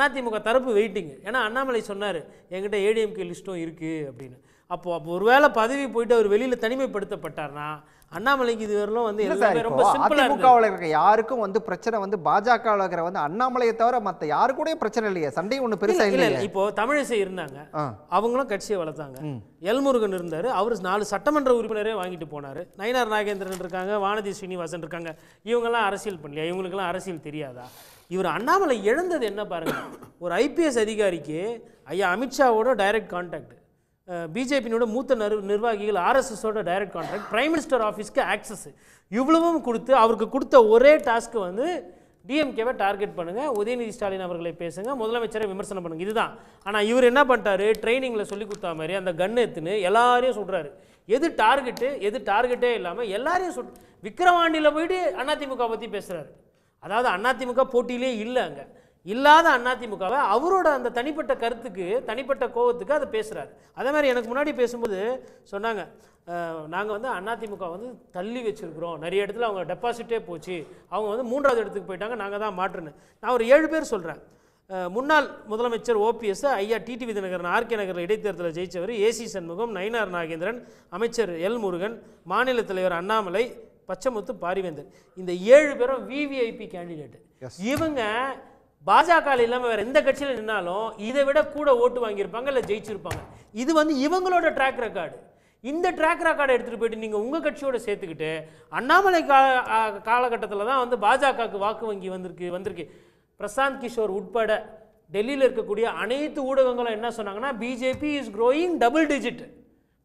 அதிமுக தரப்பு வெயிட்டிங். ஏன்னா அண்ணாமலை சொன்னார் என்கிட்ட ஏடிஎம்கே லிஸ்ட்டும் இருக்கு அப்படின்னு. அப்போ ஒருவேளை பதவி போயிட்டு அவர் வெளியில தனிமைப்படுத்தப்பட்டார்னா அண்ணாமலைக்கு இது வரலாம் ரொம்ப சிம்பிளா இருக்கு. அதிமுகவில் இருக்க யாருக்கும் பிரச்சனை பாஜகவில் இருக்கிற அண்ணாமலையை தவிர மற்ற யாரு கூட பிரச்சனை இல்லையே, சண்டை ஒண்ணு பெருசா இல்லை. இப்போ தமிழிசை இருந்தாங்க, அவங்களும் கட்சியை வளர்த்தாங்க. எல்முருகன் இருந்தாரு, அவர் 4 சட்டமன்ற உறுப்பினரே வாங்கிட்டு போனாரு. நயினார் நாகேந்திரன் இருக்காங்க, வானதி ஸ்ரீனிவாசன் இருக்காங்க. இவங்கெல்லாம் அரசியல் பண்ணலையா? இவங்களுக்கெல்லாம் அரசியல் தெரியாதா? இவர் அண்ணாமலை இழந்தது என்ன பாருங்க. ஒரு ஐபிஎஸ் அதிகாரிக்கு ஐயா அமித்ஷாவோட டைரக்ட் கான்டாக்ட், பிஜேபியோட மூத்த நிர்வாகிகள் ஆர்எஸ்எஸோட டைரக்ட் கான்ட்ராக்ட், பிரைம் மினிஸ்டர் ஆஃபீஸ்க்கு ஆக்சஸ், இவ்வளவும் கொடுத்து அவருக்கு கொடுத்த ஒரே டாஸ்க்கு டிஎம்கேவை டார்கெட் பண்ணுங்க, உதயநிதி ஸ்டாலின் அவர்களை பேசுங்க, முதலமைச்சரை விமர்சனம் பண்ணுங்க, இதுதான். ஆனால் இவர் என்ன பண்ணிட்டாரு, ட்ரைனிங்கில் சொல்லி கொடுத்தா மாதிரி அந்த கன் எடுத்துன்னு எல்லாரையும் சொல்கிறாரு. எது டார்கெட்டே இல்லாமல் எல்லாரையும் விக்கிரவாண்டியில் போயிட்டு அதிமுக பற்றி பேசுகிறாரு. அதாவது அதிமுக போட்டியிலே இல்லை, அங்கே இல்லாத அதிமுகவை அவரோட அந்த தனிப்பட்ட கருத்துக்கு, தனிப்பட்ட கோபத்துக்கு அதை பேசுகிறாரு. அதே மாதிரி எனக்கு முன்னாடி பேசும்போது சொன்னாங்க, நாங்கள் அதிமுக தள்ளி வச்சுருக்கிறோம், நிறைய இடத்துல அவங்க டெபாசிட்டே போச்சு, அவங்க 3வது இடத்துக்கு போயிட்டாங்க, நாங்கள் தான் மாற்றுன்னு. நான் ஒரு 7 பேர் சொல்கிறேன். முன்னாள் முதலமைச்சர் ஓபிஎஸ், ஐயா டிடிவி தினகரன் ஆர்கே நகரில் இடைத்தேர்தலில் ஜெயித்தவர், ஏசி சண்முகம், நயினார் நாகேந்திரன், அமைச்சர் எல் முருகன், மாநில தலைவர் அண்ணாமலை, பச்சமுத்து பாரிவேந்தர். இந்த 7 பேரும் விவிஐபி கேண்டிடேட். இவங்க பாஜக இல்லாமல் வேற எந்த கட்சியில் நின்னாலும் இதை விட கூட ஓட்டு வாங்கியிருப்பாங்க, இல்லை ஜெயிச்சிருப்பாங்க. இது இவங்களோட ட்ராக் ரெக்கார்டு. இந்த ட்ராக் ரெக்கார்டை எடுத்துகிட்டு போயிட்டு நீங்கள் உங்கள் கட்சியோட சேர்த்துக்கிட்டு அண்ணாமலை காலகட்டத்தில் தான் பாஜகவுக்கு வாக்கு வங்கி வந்திருக்கு. பிரசாந்த் கிஷோர் உட்பட டெல்லியில் இருக்கக்கூடிய அனைத்து ஊடகங்களும் என்ன சொன்னாங்கன்னா, BJP is growing double digit,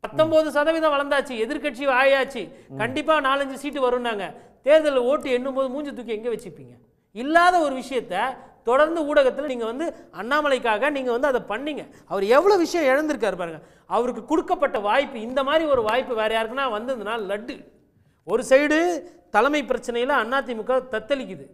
19% வளர்ந்தாச்சு, எதிர்கட்சி ஆயாச்சு, கண்டிப்பாக 4-5 சீட்டு வரும்னாங்க. தேர்தலில் ஓட்டு எண்ணும்போது மூஞ்சி தூக்கி எங்கே வச்சுப்பீங்க? இல்லாத ஒரு விஷயத்தை தொடர்ந்து ஊடகத்தில் நீங்கள் வந்து அண்ணாமலைக்காக நீங்கள் வந்து அதை பண்ணீங்க. அவர் எவ்வளோ விஷயம் இழந்திருக்காரு பாருங்க. அவருக்கு கொடுக்கப்பட்ட வாய்ப்பு, இந்த மாதிரி ஒரு வாய்ப்பு வேறு யாருக்குன்னா வந்ததுன்னா லட்டு. ஒரு சைடு தலைமை பிரச்சனையில் அதிமுக தத்தளிக்குது,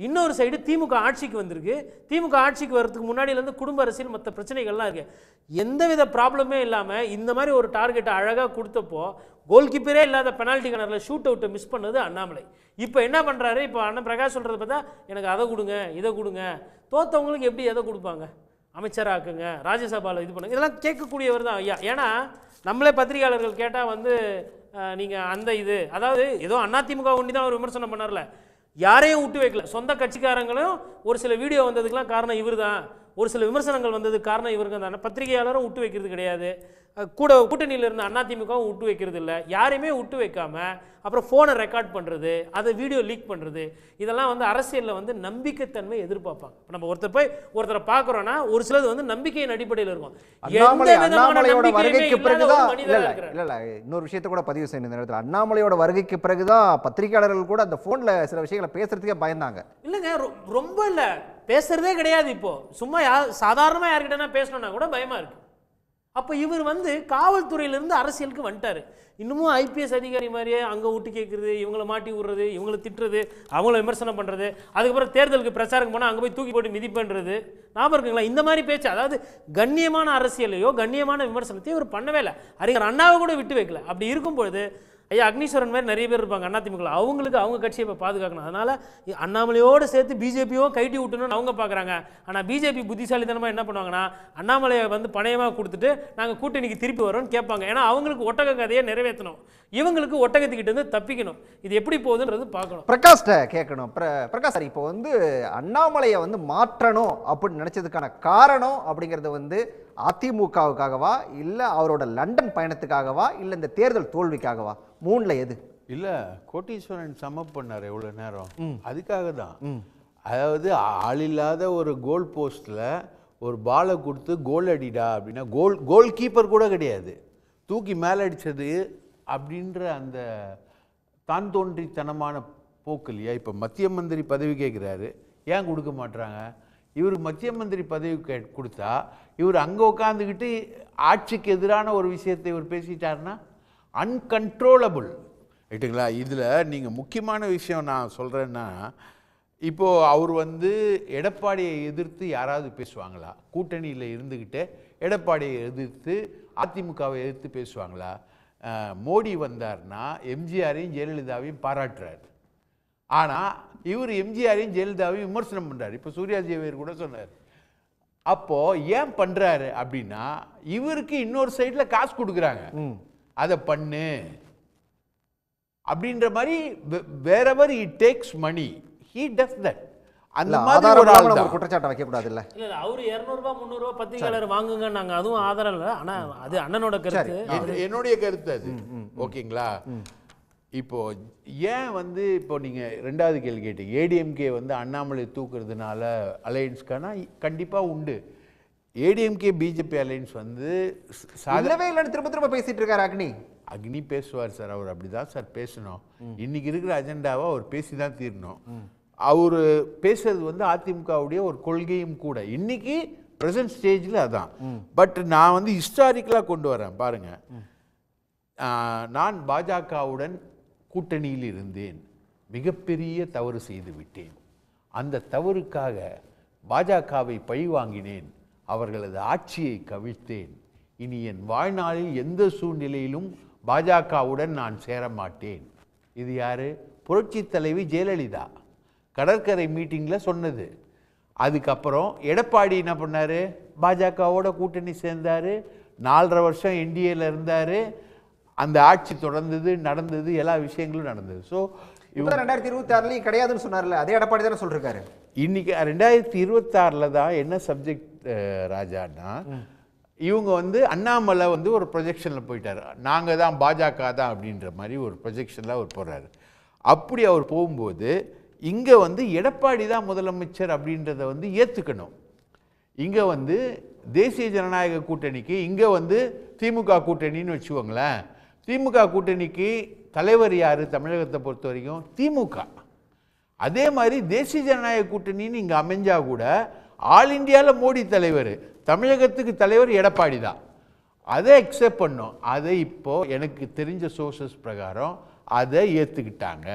இன்னொரு சைடு திமுக ஆட்சிக்கு வந்திருக்கு. திமுக ஆட்சிக்கு வர்றதுக்கு முன்னாடியிலேருந்து குடும்ப அரசியல் மற்ற பிரச்சனைகள்லாம் இருக்குது. எந்தவித ப்ராப்ளமே இல்லாமல் இந்த மாதிரி ஒரு டார்கெட்டை அழகாக கொடுத்தப்போ கோல் கீப்பரே இல்லாத பெனால்ட்டி கார்னரில் ஷூட் அவுட்டை மிஸ் பண்ணது அண்ணாமலை. இப்போ என்ன பண்ணுறாரு? இப்போ அண்ணன் பிரகாஷ் சொல்கிறத பார்த்தா எனக்கு அதை கொடுங்க இதை கொடுங்க. தோத்தவங்களுக்கு எப்படி எதை கொடுப்பாங்க? அமைச்சராக்குங்க, ராஜ்யசபாவில் இது பண்ணுங்க, இதெல்லாம் கேட்கக்கூடியவர் தான் ஐயா. ஏன்னா நம்மளே பத்திரிகையாளர்கள் கேட்டால் வந்து நீங்கள் அந்த இது அதாவது ஏதோ அதிமுக ஒண்டி தான் அவர் விமர்சனம் பண்ணார்ல, யாரையும் விட்டு வைக்கல. சொந்த கட்சிக்காரங்களும் ஒரு சில வீடியோ வந்ததுக்கெல்லாம் காரணம் இவர் தான், ஒரு சில விமர்சனங்கள் வந்ததுக்கு காரணம் இவருக்கு தான். பத்திரிகையாளரும் விட்டு வைக்கிறது கிடையாது, கூட கூட்டணியில் இருந்த அதிமுகவும் விட்டு வைக்கிறது இல்லை. யாரையுமே விட்டு வைக்காம அப்புறம் ஃபோனை ரெக்கார்ட் பண்ணுறது, அதை வீடியோ லீக் பண்ணுறது, இதெல்லாம் வந்து அரசியலில் வந்து நம்பிக்கைத்தன்மை எதிர்பார்ப்பாங்க. இப்போ நம்ம ஒருத்தரை பார்க்குறோன்னா ஒரு சிலது வந்து நம்பிக்கையின் அடிப்படையில் இருக்கும். அண்ணாமலையோட வருகைக்கு பிறகுதான் இன்னொரு விஷயத்தை கூட பதிவு செய்யணும் இந்த நேரத்தில். அண்ணாமலையோட வருகைக்கு பிறகுதான் பத்திரிகையாளர்கள் கூட அந்த ஃபோனில் சில விஷயங்களை பேசுறதுக்கே பயந்தாங்க. இல்லைங்க, ரொம்ப இல்லை, பேசுறதே கிடையாது. இப்போ சும்மா சாதாரணமாக யார்கிட்டனா பேசணும்னா கூட பயமாக இருக்குது. அப்போ இவர் வந்து காவல்துறையிலேருந்து அரசியலுக்கு வந்துட்டார். இன்னமும் ஐபிஎஸ் அதிகாரி மாதிரியே அங்கே விட்டு கேட்குறது, இவங்களை மாட்டி விடுறது, இவங்களை திட்டுறது, அவங்கள விமர்சனம் பண்ணுறது, அதுக்கப்புறம் தேர்தலுக்கு பிரச்சாரம் போனால் அங்கே போய் தூக்கி போட்டு மிதிப்புன்றது ஞாபகம் இருக்குங்களா? இந்த மாதிரி பேச்சு, அதாவது கண்ணியமான அரசியலையோ கண்ணியமான விமர்சனத்தையோ இவர் பண்ணவே இல்லை. அறிஞர் அண்ணாவை கூட விட்டு வைக்கல. அப்படி இருக்கும்பொழுது ஐயா அக்னீஸ்வரன் மாதிரி நிறைய பேர் இருப்பாங்க அதிமுக, அவங்களுக்கு அவங்க கட்சியை இப்போ பாதுகாக்கணும். அதனால் அண்ணாமலையோடு சேர்த்து பிஜேபியோ கைட்டி விட்டணும்னு அவங்க பார்க்குறாங்க. ஆனால் பிஜேபி புத்திசாலித்தனமாக என்ன பண்ணுவாங்கன்னா அண்ணாமலையை வந்து பணையமாக கொடுத்துட்டு நாங்கள் கூட்டணிக்கு திருப்பி வரோம்னு கேட்பாங்க. ஏன்னா அவங்களுக்கு ஒட்டக கதையை நிறைவேற்றணும், இவங்களுக்கு ஒட்டகத்துக்கிட்ட இருந்து தப்பிக்கணும். இது எப்படி போகுதுன்றது பார்க்கணும். பிரகாஷ்ட கேட்கணும். பிரகாஷ் சார், இப்போ வந்து அண்ணாமலையை வந்து மாற்றணும் அப்படின்னு நினைச்சதுக்கான காரணம் அப்படிங்கிறது வந்து அதிமுகவுக்காகவா, இல்லை அவரோட லண்டன் பயணத்துக்காகவா, இல்லை இந்த தேர்தல் தோல்விக்காகவா? மூணுல எது? இல்லை, கோட்டீஸ்வரன் சமப் பண்ணார் எவ்வளோ நேரம், அதுக்காக தான். அதாவது ஆள் இல்லாத ஒரு கோல் போஸ்ட்டில் ஒரு பாலை கொடுத்து கோல் அடிடா அப்படின்னா, கோல் கீப்பர் கூட கிடையாது, தூக்கி மேலே அடித்தது அப்படின்ற அந்த தான் தோன்றித்தனமான போக்கு இல்லையா? இப்போ மத்திய மந்திரி பதவி கேட்குறாரு, ஏன் கொடுக்க மாட்டுறாங்க? இவருக்கு மத்திய மந்திரி பதவி கொடுத்தா இவர் அங்கே உட்காந்துக்கிட்டு ஆட்சிக்கு எதிரான ஒரு விஷயத்தை இவர் பேசிட்டாருன்னா அன்கண்ட்ரோலபிள் ரைட்டுங்களா? இதில் நீங்கள் முக்கியமான விஷயம் நான் சொல்கிறேன்னா, இப்போது அவர் வந்து எடப்பாடியை எதிர்த்து யாராவது பேசுவாங்களா? கூட்டணியில் இருந்துக்கிட்டு எடப்பாடியை எதிர்த்து அதிமுகவை எதிர்த்து பேசுவாங்களா? மோடி வந்தார்னா எம்ஜிஆரையும் ஜெயலலிதாவையும் பாராட்டுறாரு, ஆனால் இவர் எம்ஜிஆரையும் ஜெயலலிதாவையும் விமர்சனம் பண்ணுறாரு. இப்போ சூர்யா ஜெயவேர் கூட சொன்னார். அப்போது ஏன் பண்ணுறாரு அப்படின்னா, இவருக்கு இன்னொரு சைடில் காசு கொடுக்குறாங்க, அதை பண்ணு அப்படின்ற மாதிரி. wherever he takes money he does that. அந்த மாதிரி ஒரு ஆள் தான். குற்றச்சாட்டை வைக்க கூடாது. இல்ல அவரு 200 ரூபாய் 300 ரூபாய் பத்திரிகையாளர் வாங்குங்க, நாங்க அதுவும் ஆதரவு இல்லை. ஆனா அது அண்ணனோட கருத்து, என்னுடைய கருத்து அது. ஓகேங்களா? இப்போ ஏன் வந்து இப்போ நீங்க ரெண்டாவது கேள்வி கேட்டீங்க, ஏடிஎம்கே வந்து அண்ணாமலை தூக்குறதுனால அலையன்ஸ்க்கான கண்டிப்பா உண்டு. ஏடிஎம்கே பிஜேபி அலையன்ஸ் வந்து சாதவே இல்லைன்னு திரும்ப பேசிட்டு இருக்காரு அக்னி பேசுவார் சார், அவர் அப்படிதான் சார் பேசணும். இன்னைக்கு இருக்கிற அஜெண்டாவை அவர் பேசி தான் தீரணும். அவர் பேசுறது வந்து அதிமுகவுடைய ஒரு கொள்கையும் கூட இன்னைக்கு ப்ரெசன்ட் ஸ்டேஜில் அதான். பட் நான் வந்து ஹிஸ்டாரிக்கலாக கொண்டு வரேன் பாருங்க. நான் பாஜகவுடன் கூட்டணியில் இருந்தேன், மிகப்பெரிய தவறு செய்து விட்டேன், அந்த தவறுக்காக பாஜகவை பழி வாங்கினேன், அவர்களது ஆட்சியை கவிழ்த்தேன், இனி என் வாழ்நாளில் எந்த சூழ்நிலையிலும் பாஜகவுடன் நான் சேர மாட்டேன். இது யாரு? புரட்சி தலைவி ஜெயலலிதா கடற்கரை மீட்டிங்கில் சொன்னது. அதுக்கப்புறம் எடப்பாடி என்ன பண்ணார்? பாஜகவோட கூட்டணி சேர்ந்தார், 4.5 வருஷம் என்டிஏல இருந்தார், அந்த ஆட்சி தொடர்ந்தது, நடந்தது, எல்லா விஷயங்களும் நடந்தது. ஸோ 2026 கிடையாதுன்னு சொன்னார்ல, அதே எடப்பாடி தானே சொல்லிருக்காரு. இன்னைக்கு 2026 தான் என்ன சப்ஜெக்ட் ராஜான்னா, இவங்க வந்து அண்ணாமலை வந்து ஒரு ப்ரொஜெக்ஷனில் போயிட்டார், நாங்கள் தான் பாஜக தான் அப்படின்ற மாதிரி ஒரு ப்ரொஜெக்ஷனில் அவர் போகிறாரு. அப்படி அவர் போகும்போது இங்கே வந்து எடப்பாடி தான் முதலமைச்சர் அப்படின்றத வந்து ஏற்றுக்கணும். இங்கே வந்து தேசிய ஜனநாயக கூட்டணிக்கு, இங்கே வந்து திமுக கூட்டணின்னு வச்சுக்கோங்களேன், திமுக கூட்டணிக்கு தலைவர் யார் தமிழகத்தை பொறுத்த வரைக்கும்? திமுக. அதே மாதிரி தேசிய ஜனநாயக கூட்டணின்னு இங்கே அமைஞ்சா கூட ஆல் இண்டியாவில் மோடி தலைவர், தமிழகத்துக்கு தலைவர் எடப்பாடி தான். அதை அக்செப்ட் பண்ணோம். அதை இப்போ எனக்கு தெரிஞ்ச சோர்சஸ் பிரகாரம் அதை ஏற்றுக்கிட்டாங்க.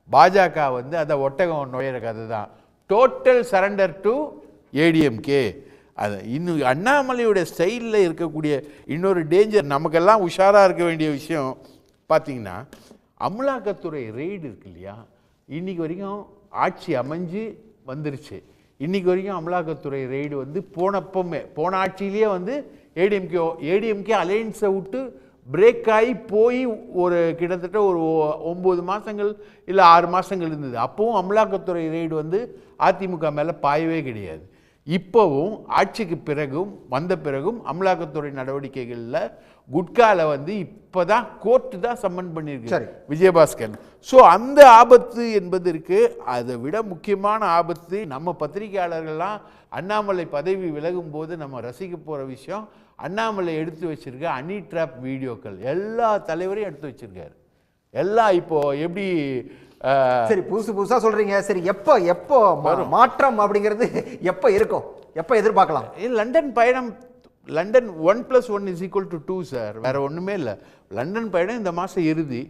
பாஜக வந்து அதை ஒட்டகம் நுழையிற கதை தான். Total surrender to ADMK. அது இன்னும் அண்ணாமலையோட ஸ்டைலில் இருக்கக்கூடிய இன்னொரு டேஞ்சர், நமக்கெல்லாம் உஷாராக இருக்க வேண்டிய விஷயம் பார்த்தீங்கன்னா, அமலாக்கத்துறை ரெய்டு இருக்கு இல்லையா, இன்றைக்கி வரைக்கும் ஆட்சி அமைஞ்சு வந்துருச்சு. வரைக்கும் அமலாக்கத்துறை ரெய்டு வந்து போன ஆட்சியிலேயே வந்து ஏடிஎம்கே அலையன்ஸை விட்டு பிரேக் ஆகி போய் ஒரு கிட்டத்தட்ட ஒரு 9 மாதங்கள் இல்லை 6 மாதங்கள் இருந்தது. அப்போவும் அமலாக்கத்துறை ரெய்டு வந்து அதிமுக மேலே பாயவே கிடையாது. இப்போவும் ஆட்சிக்கு வந்த பிறகும் அமலாக்கத்துறை நடவடிக்கைகளில் குட்காவில் வந்து இப்போ தான் கோர்ட்டு தான் சம்மன் பண்ணியிருக்கு விஜயபாஸ்கர். ஸோ அந்த ஆபத்து என்பது இருக்குது. அதை விட முக்கியமான ஆபத்து, நம்ம பத்திரிகையாளர்கள்லாம் அண்ணாமலை பதவி விலகும் போது நம்ம ரசிக்க போகிற விஷயம், அண்ணாமலை எடுத்து வச்சிருக்க அனி ட்ராப் வீடியோக்கள் எல்லா தலைவரையும் எடுத்து வச்சிருக்காரு. எல்லாம் இப்போ எப்படி சரி புதுசா சொல்றீங்க. சரி எப்போ மாற்றம் அப்படிங்கிறது எப்போ இருக்கும், எப்போ எதிர்பார்க்கலாம்? லண்டன் பயணம், லண்டன் 1+1=2 சார், வேற ஒண்ணுமே இல்லை. லண்டன் பயணம் இந்த மாசம் இறுதி,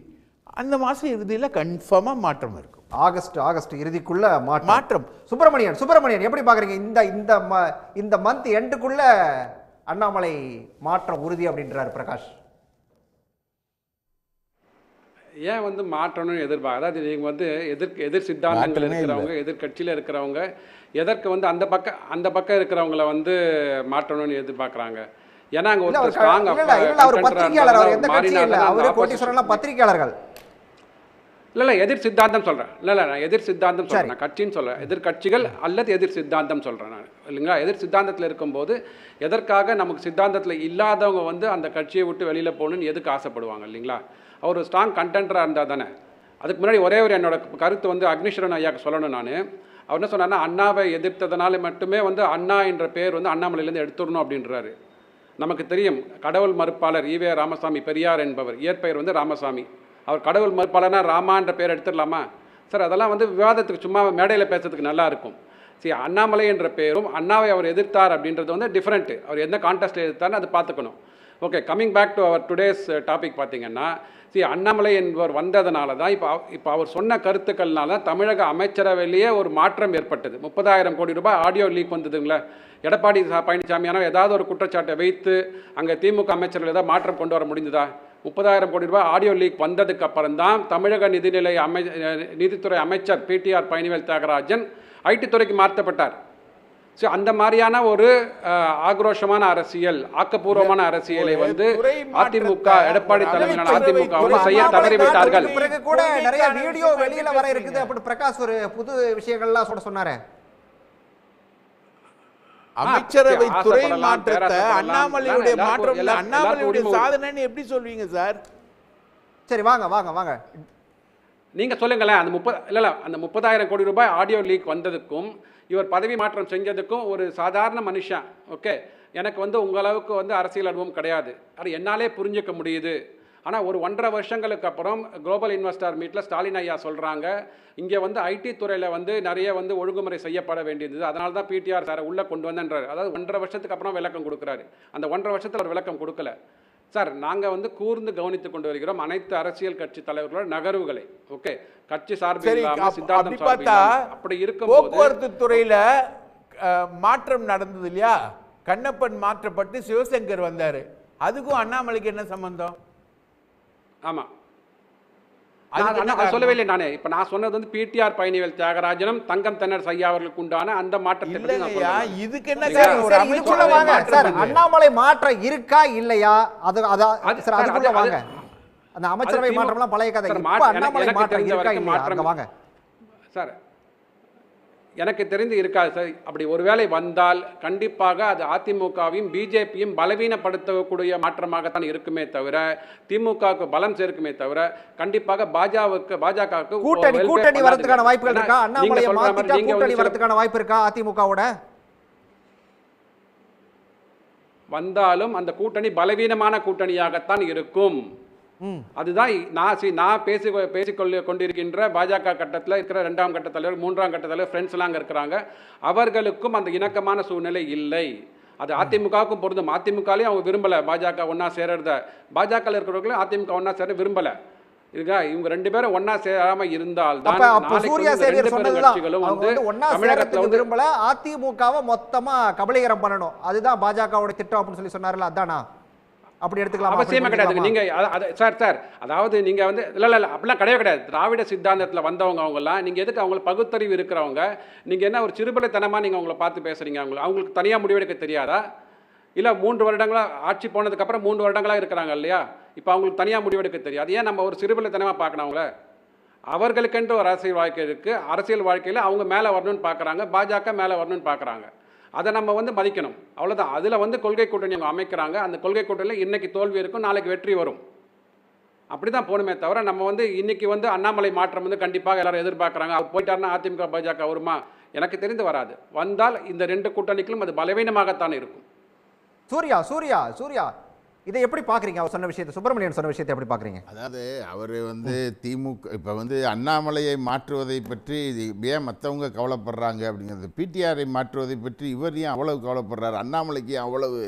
அந்த மாசம் இறுதியில் கன்ஃபார்மா மாற்றம் இருக்கும். ஆகஸ்ட் இறுதிக்குள்ள மாற்றம். சுப்பிரமணியன் எப்படி பாக்குறீங்க? இந்த மந்த் எண்டுக்குள்ள அண்ணாமலை மாற்றம் உறுதி அப்படின்றார் பிரகாஷ். ஏன் வந்து மாற்றணும்னு எதிர்பார்க்க, அதாவது நீங்கள் வந்து எதிர் சித்தாந்தங்கள் இருக்கிறவங்க, எதிர்கட்சியில் இருக்கிறவங்க எதற்கு வந்து அந்த பக்கம் இருக்கிறவங்கள வந்து மாற்றணும்னு எதிர்பார்க்குறாங்க? ஏன்னா அங்கே ஒரு ஸ்ட்ராங் பத்திரிகையாளர்கள் இல்லை எதிர் சித்தாந்தம் சொல்கிறேன். இல்லை நான் எதிர் சித்தாந்தம் சொல்கிறேன், நான் கட்சின்னு சொல்கிறேன். எதிர்கட்சிகள் அல்லது எதிர் சித்தாந்தம் சொல்கிறேன் நான், இல்லைங்களா? எதிர் சித்தாந்தத்தில் இருக்கும்போது எதற்காக நமக்கு சித்தாந்தத்தில் இல்லாதவங்க வந்து அந்த கட்சியை விட்டு வெளியில் போகணுன்னு எதுக்கு ஆசைப்படுவாங்க, இல்லைங்களா? அவர் ஒரு ஸ்ட்ராங் கண்டென்டராக இருந்தால் தானே. அதுக்கு முன்னாடி ஒரே ஒரு என்னோட கருத்து வந்து அக்னிஸ்வரன் ஐயாவுக்கு சொல்லணும். நான் அவர் என்ன சொன்னார்னா, அண்ணாவை எதிர்த்ததுனால மட்டுமே வந்து அண்ணா என்ற பேர் வந்து அண்ணாமலையிலேருந்து எடுத்துடணும் அப்படின்றாரு. நமக்கு தெரியும், கடவுள் மறுப்பாளர் ஈவே ராமசாமி பெரியார் என்பவர், இயற்பெயர் வந்து ராமசாமி. அவர் கடவுள் மறுப்பாளர்னா ராமான்ற பேர் எடுத்துடலாமா சார்? அதெல்லாம் வந்து விவாதத்துக்கு சும்மா மேடையில் பேசுறதுக்கு நல்லா இருக்கும். சரி, அண்ணாமலை என்ற பேரும் அண்ணாவை அவர் எதிர்த்தார் அப்படின்றது வந்து டிஃப்ரெண்ட்டு. அவர் எந்த கான்டெஸ்ட்டில் எதிர்த்தார்னு அதை பார்த்துக்கணும். Okay, coming back to our today's topic பார்த்தீங்கன்னா, அண்ணாமலை என்பவர் வந்ததுனால தான் இப்போ அவர் சொன்ன கருத்துக்கள்னால தமிழக அமைச்சரவையிலேயே ஒரு மாற்றம் ஏற்பட்டது. 30,000 கோடி ரூபாய் ஆடியோ லீக் வந்ததுங்களே. எடப்பாடி பழனிசாமியான ஏதாவது ஒரு குற்றச்சாட்டை வைத்து அங்கே திமுக அமைச்சர்கள் ஏதாவது மாற்றம் கொண்டு வர முடிந்ததா? 30,000 கோடி ரூபாய் ஆடியோ லீக் வந்ததுக்கு அப்புறம் தான் தமிழக நிதித்துறை அமைச்சர் பிடிஆர் பழனிவேல் தியாகராஜன் ஐடி துறைக்கு மாற்றப்பட்டார். ஸோ அந்த மாதிரியான ஒரு ஆக்ரோஷமான அரசியல், ஆக்கப்பூர்வமான அரசியலை வந்து அதிமுக, எடப்பாடி தலைமையிலான அதிமுக வந்து செய்ய தவறிவிட்டார்கள். பிறகு கூட நிறைய வீடியோ வெளியில வர இருக்குது அப்படி பிரகாஷ் ஒரு புது விஷயங்கள்லாம் சொன்னாரு. அமைச்சரவை துறை மாற்றத்தை அண்ணாமலையுடைய மாற்றம் இல்ல, அண்ணாமலையுடைய சாதனைன்னு எப்படி சொல்வீங்க சார்? சரி வாங்க நீங்க சொல்லுங்களேன். அந்த 30,000 கோடி ரூபாய் ஆடியோ லீக் வந்ததுக்கும் இவர் பதவி மாற்றம் செஞ்சதுக்கும் ஒரு சாதாரண மனுஷன், ஓகே, எனக்கு வந்து உங்களவுக்கு வந்து அரசியல் அனுபவம் கிடையாது, அது என்னாலே புரிஞ்சுக்க முடியுது. ஆனால் ஒரு 1.5 வருஷங்களுக்கு அப்புறம் குளோபல் இன்வெஸ்டர் மீட்டில் ஸ்டாலின் ஐயா சொல்கிறாங்க, இங்கே வந்து ஐடி துறையில் வந்து நிறைய வந்து ஒழுங்குமுறை செய்யப்பட வேண்டியது, அதனால தான் பிடிஆர் சாரை உள்ளே கொண்டு வந்தேன்றார். அதாவது 1.5 வருஷத்துக்கு அப்புறம் விளக்கம் கொடுக்குறாரு. அந்த 1.5 வருஷத்தில் அவர் விளக்கம் கொடுக்கல. சார், நாங்கள் வந்து கூர்ந்து கவனித்து கொண்டு வருகிறோம் அனைத்து அரசியல் கட்சி தலைவர்களோட நகர்வுகளை. ஓகே, கட்சி சார்பில் சித்தாந்தம் அப்படி இருக்கும் போக்குவரத்து துறையில மாற்றம் நடந்தது இல்லையா? கண்ணப்பன் மாற்றப்பட்டு சிவசங்கர் வந்தாரு, அதுக்கும் அண்ணாமலைக்கு என்ன சம்பந்தம்? ஆமா, சொல்லவே இல்லை நானே. இப்ப நான் சொன்னது வந்து பிடிஆர் பழனிவேல் தியாகராஜனும் தங்கம் தென்னரசு ஐயா அவர்களுக்கு உண்டான அந்த மாற்றத்தை. இதுக்கு என்ன அண்ணாமலை மாற்றம் இருக்கா இல்லையா? அதுக்குள்ள வாங்க. அந்த அமைச்சரவை மாற்றம்லாம் பழைய கதை. அண்ணாமலை மாற்றம் இருக்கா இல்லையா? வாங்க சார். எனக்கு தெரிந்து இருக்காது சார். அப்படி ஒருவேளை வந்தால் கண்டிப்பாக அது அதிமுகவையும் பிஜேபியும் பலவீனப்படுத்தக்கூடிய மாற்றமாகத்தான் இருக்குமே தவிர திமுகவுக்கு பலம் சேர்க்குமே தவிர கண்டிப்பாக பாஜகவுக்கு கூட்டணி வரதுக்கான வாய்ப்புகள் இருக்கா? அண்ணாமலையை மாத்திட்டா கூட்டணி வரதுக்கான வாய்ப்பு இருக்கா அதிமுகவோட? வந்தாலும் அந்த கூட்டணி பலவீனமான கூட்டணியாகத்தான் இருக்கும். அதுதான் நான் பேசிக்கொள்ள கொண்டிருக்கின்ற பாஜக கட்டத்தில் இருக்கிற 2ஆம் கட்ட தலைவர் 3ஆம் கட்ட தலைவர் ஃப்ரெண்ட்ஸ்லாம் அங்கே இருக்கிறாங்க. அவர்களுக்கும் அந்த இணக்கமான சூழ்நிலை இல்லை. அது அதிமுகவுக்கும் பொருந்தும். அதிமுகலையும் அவங்க விரும்பலை பாஜக ஒன்றா சேரறத. பாஜகவில் இருக்கிறவர்களும் அதிமுக ஒன்றா சேர விரும்பலை. இருக்கா, இவங்க 2 பேரும் ஒன்றா சேராமல் இருந்தால் தான் கட்சிகளும் வந்து தமிழகத்தில் விரும்பல அதிமுகவை மொத்தமா கபலீகரம் பண்ணணும், அதுதான் பாஜகவோட திட்டம் அப்படின்னு சொல்லி சொன்னார்ல, அதானா? அப்படி எடுத்துக்கலாம். அவசியமே கிடையாது. நீங்க சார் அதாவது நீங்க வந்து இல்ல அப்படிலாம் கிடையவே கிடையாது. திராவிட சித்தாந்தத்தில் வந்தவங்க அவங்கலாம். நீங்க எதுக்கு அவங்களுக்கு பகுத்தறிவு இருக்கிறவங்க? நீங்க என்ன ஒரு சிறுபிள்ளைத்தனமா நீங்க அவங்கள பார்த்து பேசுறீங்க? அவங்களுக்கு தனியாக முடிவெடுக்க தெரியாதா? இல்லை 3 வருடங்களா ஆட்சி போனதுக்கப்புறம் 3 வருடங்களாக இருக்கிறாங்க இல்லையா? இப்போ அவங்களுக்கு தனியாக முடிவெடுக்க தெரியாது. ஏன் நம்ம ஒரு சிறுபிள்ளைத்தனமாக பார்க்கணும் அவங்கள? அவர்களுக்கென்று ஒரு அரசியல் வாழ்க்கை இருக்குது. அரசியல் வாழ்க்கையில் அவங்க மேலே வரணும்னு பார்க்குறாங்க, பாஜக மேலே வரணும்னு பார்க்குறாங்க. அதை நம்ம வந்து மதிக்கணும், அவ்வளோதான். அதில் வந்து கொள்கை கூட்டணி அவங்க அமைக்கிறாங்க. அந்த கொள்கை கூட்டணியில் இன்றைக்கி தோல்வி இருக்கும், நாளைக்கு வெற்றி வரும். அப்படி தான் போகணுமே தவிர நம்ம வந்து இன்றைக்கி வந்து அண்ணாமலை மாற்றம் வந்து கண்டிப்பாக எல்லாரும் எதிர்பார்க்குறாங்க. அவர் போயிட்டாருன்னா அதிமுக பாஜக வருமா? எனக்கு தெரிந்து வராது. வந்தால் இந்த 2 கூட்டணிகளும் அது பலவீனமாகத்தான் இருக்கும். சூர்யா இதை எப்படி பார்க்குறீங்க? அவர் சொன்ன விஷயத்தை, சுப்பிரமணியன் சொன்ன விஷயத்தை எப்படி பார்க்குறீங்க? அதாவது அவர் வந்து திமுக இப்போ வந்து அண்ணாமலையை மாற்றுவதை பற்றி ஏன் மற்றவங்க கவலைப்படுறாங்க அப்படிங்கிறது, பிடிஆரை மாற்றுவதை பற்றி இவர் ஏன் அவ்வளவு கவலைப்படுறாரு, அண்ணாமலைக்கு அவ்வளவு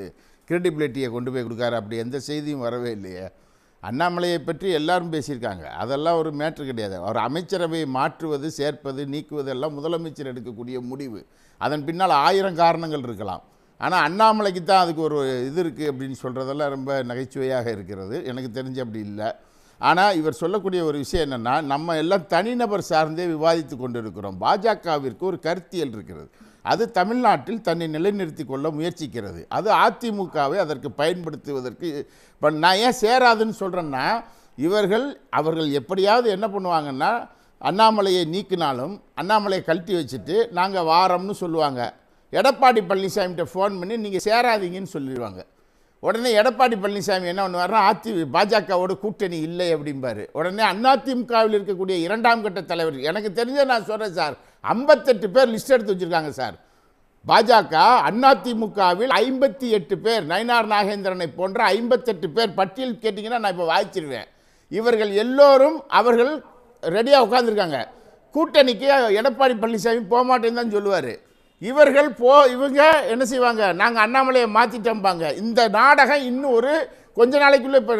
கிரெடிபிலிட்டியை கொண்டு போய் கொடுக்காரு, அப்படி எந்த செய்தியும் வரவே இல்லையே. அண்ணாமலையை பற்றி எல்லாரும் பேசியிருக்காங்க, அதெல்லாம் ஒரு மேட்ரு கிடையாது. அவர் அமைச்சரவையை மாற்றுவது, சேர்ப்பது, நீக்குவது எல்லாம் முதலமைச்சர் எடுக்கக்கூடிய முடிவு. அதன் பின்னால் 1000 காரணங்கள் இருக்கலாம். ஆனால் அண்ணாமலைக்கு தான் அதுக்கு ஒரு இது இருக்குது அப்படின்னு சொல்கிறதெல்லாம் ரொம்ப நகைச்சுவையாக இருக்கிறது. எனக்கு தெரிஞ்சு அப்படி இல்லை. ஆனால் இவர் சொல்லக்கூடிய ஒரு விஷயம் என்னென்னா, நம்ம எல்லாம் தனிநபர் சார்ந்தே விவாதித்து கொண்டு இருக்கிறோம். பாஜகவிற்கு ஒரு கருத்தியல் இருக்கிறது. அது தமிழ்நாட்டில் தன்னை நிலைநிறுத்தி கொள்ள முயற்சிக்கிறது. அது அதிமுகவை அதற்கு பயன்படுத்துவதற்கு. இப்போ நான் ஏன் சேராதுன்னு சொல்கிறேன்னா, அவர்கள் எப்படியாவது என்ன பண்ணுவாங்கன்னா, அண்ணாமலையை நீக்கினாலும் அண்ணாமலையை கழட்டி வச்சுட்டு நாங்கள் வாரம்னு சொல்லுவாங்க. எடப்பாடி பழனிசாமிகிட்ட ஃபோன் பண்ணி நீங்கள் சேராதீங்கன்னு சொல்லிடுவாங்க. உடனே எடப்பாடி பழனிசாமி என்ன பண்ணுவார்னா, பாஜகவோட கூட்டணி இல்லை அப்படிம்பாரு. உடனே அதிமுகவில் இருக்கக்கூடிய 2ஆம் கட்ட தலைவர், எனக்கு தெரிஞ்ச நான் சொல்கிறேன் சார், 58 பேர் லிஸ்ட் எடுத்து வச்சுருக்காங்க சார். பாஜக அதிமுகவில் 58 பேர், நயினார் நாகேந்திரனை போன்ற 58 பேர் பட்டியல் கேட்டிங்கன்னா நான் இப்போ வாய்ச்சிருவேன். இவர்கள் எல்லோரும் அவர்கள் ரெடியாக உட்காந்துருக்காங்க. கூட்டணிக்கு எடப்பாடி பழனிசாமி போக மாட்டேன்னு தான் சொல்லுவார். இவங்க என்ன செய்வாங்க, நாங்கள் அண்ணாமலையை மாற்றிட்டோம்பாங்க. இந்த நாடகம் இன்னும் ஒரு கொஞ்ச நாளைக்குள்ளே இப்போ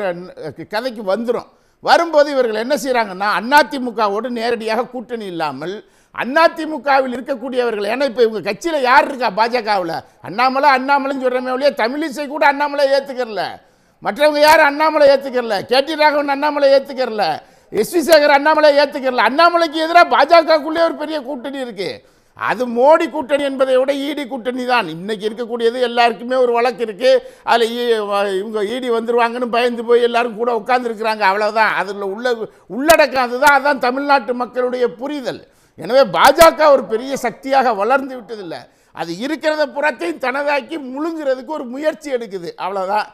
கதைக்கு வந்துடும். வரும்போது இவர்கள் என்ன செய்கிறாங்கன்னா, அதிமுகவோடு நேரடியாக கூட்டணி இல்லாமல் அதிமுகவில் இருக்கக்கூடியவர்கள், ஏன்னா இப்போ இவங்க கட்சியில் யார் இருக்கா பாஜகவில், அண்ணாமலைன்னு சொல்கிறமே ஒழிய தமிழிசை கூட அண்ணாமலை ஏற்றுக்கிறல, மற்றவங்க யாரும் அண்ணாமலை ஏற்றுக்கிறல, கேடி ராகவன் அண்ணாமலை ஏற்றுக்கிறல, எஸ்வி சேகர் அண்ணாமலை ஏற்றுக்கிறல. அண்ணாமலைக்கு எதிராக பாஜகக்குள்ளே ஒரு பெரிய கூட்டணி இருக்குது. அது மோடி கூட்டணி என்பதை விட ஈடி கூட்டணி தான் இன்றைக்கி இருக்கக்கூடியது. எல்லாருக்குமே ஒரு வழக்கு இருக்குது. அதில் இவங்க ஈடி வந்துடுவாங்கன்னு பயந்து போய் எல்லாரும் கூட உட்கார்ந்துருக்குறாங்க, அவ்வளோதான். அதில் உள்ளடக்கம் அதுதான். அதுதான் தமிழ்நாட்டு மக்களுடைய புரிதல். எனவே பாஜக ஒரு பெரிய சக்தியாக வளர்ந்து விட்டதில்லை. அது இருக்கிறத புறத்தையும் தனதாக்கி முழுங்கிறதுக்கு ஒரு முயற்சி எடுக்குது, அவ்வளோதான்.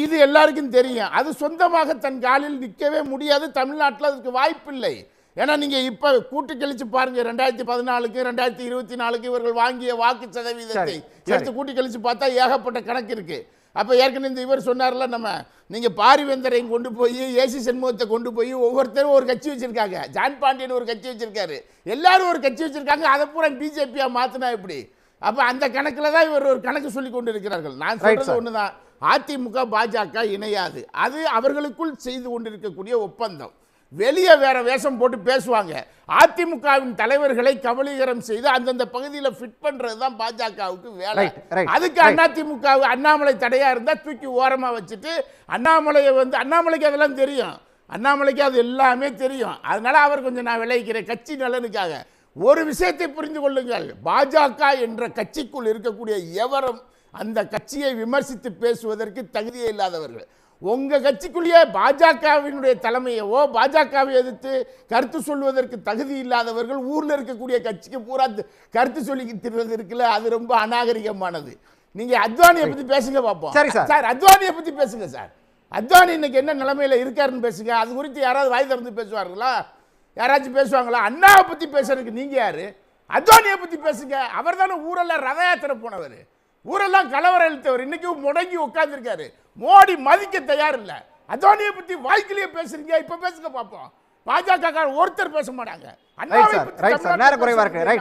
இது எல்லாருக்கும் தெரியும். அது சொந்தமாக தன் காலில் நிற்கவே முடியாது. தமிழ்நாட்டில் அதுக்கு வாய்ப்பில்லை. ஏன்னா நீங்கள் இப்போ கூட்டு கழிச்சு பாருங்கள், 2014க்கு 2024க்கு இவர்கள் வாங்கிய வாக்கு சதவீதத்தை எடுத்து கூட்டி கழிச்சு பார்த்தா ஏகப்பட்ட கணக்கு இருக்குது. அப்போ ஏற்கனவே இந்த இவர் சொன்னார்ல, நீங்கள் பாரிவேந்தரையும் கொண்டு போய் ஏசி சண்முகத்தை கொண்டு போய் ஒவ்வொருத்தரும் ஒரு கட்சி வச்சுருக்காங்க. ஜான் பாண்டியன் ஒரு கட்சி வச்சுருக்காரு, எல்லாரும் ஒரு கட்சி வச்சுருக்காங்க. அதை பூரா பிஜேபியாக மாற்றினா எப்படி? அப்போ அந்த கணக்கில் தான் இவர் ஒரு கணக்கு சொல்லி கொண்டு இருக்கிறார்கள். நான் சொல்கிறது ஒன்று தான், அதிமுக பாஜக இணையாது. அது அவர்களுக்குள் செய்து கொண்டிருக்கக்கூடிய ஒப்பந்தம். வெளியே வேற வேஷம் போட்டு பேசுவாங்க. அதிமுகவின் தலைவர்களை கபலீகரம் செய்து அந்தந்த பகுதியில் ஃபிட் பண்றது தான் பாஜகவுக்கு வேலை. அதுக்கு அதிமுக அண்ணாமலை தடையா இருந்தா தூக்கி ஓரமா வச்சுட்டு அண்ணாமலைக்கு அதெல்லாம் தெரியும், அண்ணாமலைக்கு அது எல்லாமே தெரியும். அதனால அவர் கொஞ்சம் நான் விளைவிக்கிறேன் கட்சி நலனுக்காக. ஒரு விஷயத்தை புரிந்து கொள்ளுங்கள், பாஜக என்ற கட்சிக்குள் இருக்கக்கூடிய எவரும் அந்த கட்சியை விமர்சித்து பேசுவதற்கு தகுதியே இல்லாதவர்கள். உங்கள் கட்சிக்குள்ளேயே பாஜகவினுடைய தலைமையவோ பாஜகவை எதிர்த்து கருத்து சொல்வதற்கு தகுதி இல்லாதவர்கள் ஊரில் இருக்கக்கூடிய கட்சிக்கு பூரா கருத்து சொல்லிக்கிறது இருக்குல்ல, அது ரொம்ப அநாகரிகமானது. நீங்கள் அத்வானியை பற்றி பேசுங்க பார்ப்போம். சார் அத்வானியை பற்றி பேசுங்க சார். அத்வானி இன்னைக்கு என்ன நிலைமையில் இருக்காருன்னு பேசுங்க. அது குறித்து யாராவது வாய் திறந்து பேசுவார்களா? யாராச்சும் பேசுவாங்களா? அண்ணாவை பற்றி பேசுறதுக்கு நீங்கள் யார்? அத்வானியை பற்றி பேசுங்க. அவர் தானே ஊரெல்லாம் ரத யாத்திரை போனவர், ஊரெல்லாம் கலவரம் இழுத்தவர். இன்னைக்கு முடங்கி உட்கார்ந்துருக்காரு. மோடி மதிக்க தயார் இல்லை. அத்வானியை பத்தி வாய்க்கிலேயே பேசுறீங்க, இப்ப பேசுங்க பார்ப்போம். பாஜக ஒருத்தர் பேச மாட்டாங்க.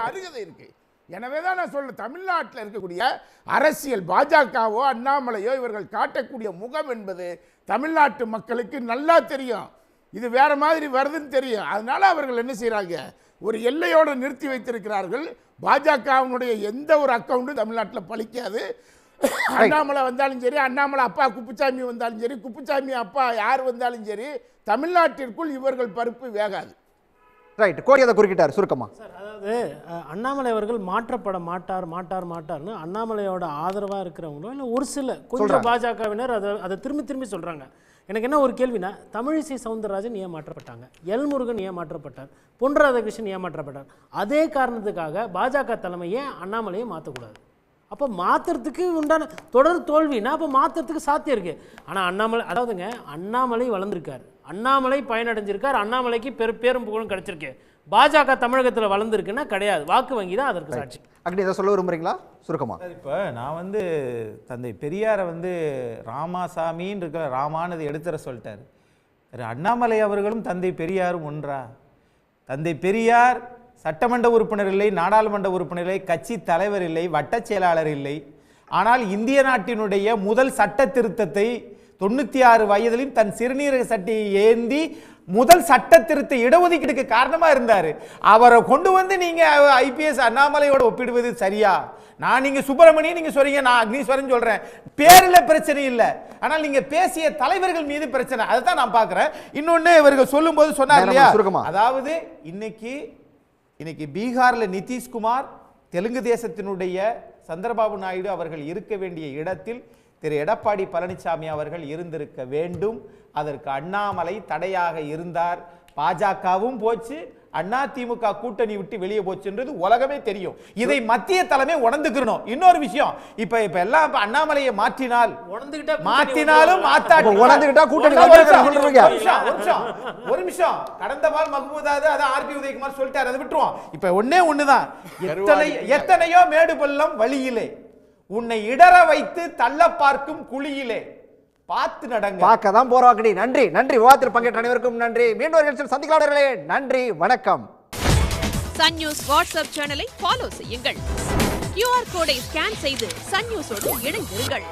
அருகதை இருக்கு. எனவேதான் நான் சொல்ல, தமிழ்நாட்டில் இருக்கக்கூடிய அரசியல் பாஜகவோ அண்ணாமலையோ இவர்கள் காட்டக்கூடிய முகம் என்பது தமிழ்நாட்டு மக்களுக்கு நல்லா தெரியும். இது வேற மாதிரி வருதுன்னு தெரியும். அதனால அவர்கள் என்ன செய்யறாங்க, ஒரு எல்லையோடு நிறுத்தி வைத்திருக்கிறார்கள். பாஜகவினுடைய எந்த ஒரு அக்கௌண்ட்டும் தமிழ்நாட்டில் பலிக்காது. அண்ணாமலை வந்தாலும் சரி, அண்ணாமலை அப்பா குப்புசாமி வந்தாலும் சரி, குப்புசாமி அப்பா யார் வந்தாலும் சரி, தமிழ்நாட்டிற்குள் இவர்கள் பருப்பு வேகாது. ரைட், கோடி அதை குறுக்கிட்டார் சுருக்கமா. அதாவது அண்ணாமலை அவர்கள் மாற்றப்பட மாட்டார்னு அண்ணாமலையோட ஆதரவாக இருக்கிறவங்களோ இல்லை ஒரு சில கொஞ்சம் பாஜகவினர் அதை திரும்பி சொல்கிறாங்க. எனக்கு என்ன ஒரு கேள்வினா, தமிழிசை சவுந்தரராஜன் ஏன் மாற்றப்பட்டாங்க, எல் முருகன் ஏன் மாற்றப்பட்டார், பொன் ராதாகிருஷ்ணன் ஏன் மாற்றப்பட்டார்? அதே காரணத்துக்காக பாஜக தலைமை ஏன் அண்ணாமலையை மாற்றக்கூடாது? அப்போ மாற்றுறதுக்கு உண்டான தொடர் தோல்வினா அப்போ மாற்றுறதுக்கு சாத்தியம் இருக்குது. ஆனால் அண்ணாமலை, அதாவதுங்க அண்ணாமலை வளர்ந்துருக்கார், அண்ணாமலை பயனடைஞ்சிருக்கார், அண்ணாமலைக்கு பேரும் புகழும் கிடைச்சிருக்கு. பாஜக தமிழகத்தில் வளர்ந்துருக்குன்னா கிடையாது, வாக்கு வங்கி தான் அதற்கு சாட்சி. அப்படி இதை சொல்ல விரும்புறீங்களா சுருக்கமா? இப்போ நான் தந்தை பெரியாரை ராமாசாமின்னு இருக்கிற ராமானது எடுத்துற சொல்லிட்டாரு. அண்ணாமலை அவர்களும் தந்தை பெரியாரும் ஒன்றா? தந்தை பெரியார் சட்டமன்ற உறுப்பினர் இல்லை, நாடாளுமன்ற உறுப்பினர் இல்லை, கட்சி தலைவர் இல்லை, வட்டச் செயலாளர் இல்லை. ஆனால் இந்திய நாட்டினுடைய முதல் சட்ட திருத்தத்தை 96 வயதிலும் தன் சிறுநீரக சட்டியை ஏந்தி முதல் சட்ட திருத்த இடஒதுக்கீடுக்கு காரணமா இருந்தாரு. அவரை கொண்டு நீங்க ஐபிஎஸ் அண்ணாமலையோட ஒப்பிடுவது சரியா? நான் நீங்க சுப்பிரமணியன் நீங்க சொல்றீங்க, நான் அக்னீஸ்வரன் சொல்றேன். பேர்ல பிரச்சனை இல்லை, ஆனால் நீங்க பேசிய தலைவர்கள் மீது பிரச்சனை. அதுதான் நான் பாக்குறேன். இன்னொன்னு இவர்கள் சொல்லும் போது சொன்னார் இல்லையா, அதாவது இன்னைக்கு பீகார்ல நிதிஷ்குமார், தெலுங்கு தேசத்தினுடைய சந்திரபாபு நாயுடு அவர்கள் இருக்க வேண்டிய இடத்தில் திரு எடப்பாடி பழனிசாமி அவர்கள் இருந்திருக்க வேண்டும். அதற்கு அண்ணாமலை தடையாக இருந்தார். பாஜகவும் போச்சு, அதிமுக கூட்டணி விட்டு வெளியே போச்சுன்றது உலகமே தெரியும். இதை மத்திய தலைமை உணர்ந்துக்கணும். இன்னொரு விஷயம், இப்ப எல்லாம் அண்ணாமலையை மாற்றினாலும் ஒரு நிமிஷம், கடந்த பால் மஹ்மூதாது அதை ஆர்பி உதயகுமார் சொல்லிட்டாரு, அதை விட்டுருவோம். இப்ப ஒண்ணுதான், எத்தனையோ மேடு பள்ளம் வழியிலே உன்னை இடற வைத்து தள்ள பார்க்கும் குழியிலே பார்த்து நடங்க. பார்க்க தான் போறாங்கடி. நன்றி விவாதத்தில் பங்கேற்ற அனைவருக்கும் நன்றி. மீண்டும் ஒரு நிகழ்ச்சியில் சந்திக்கலாம்களே. நன்றி, வணக்கம். சன் நியூஸ் வாட்ஸ்அப் சேனலை ஃபாலோ செய்யுங்கள். QR கோடை ஸ்கேன் செய்து சன் நியூஸோடு இணைந்திருங்கள்.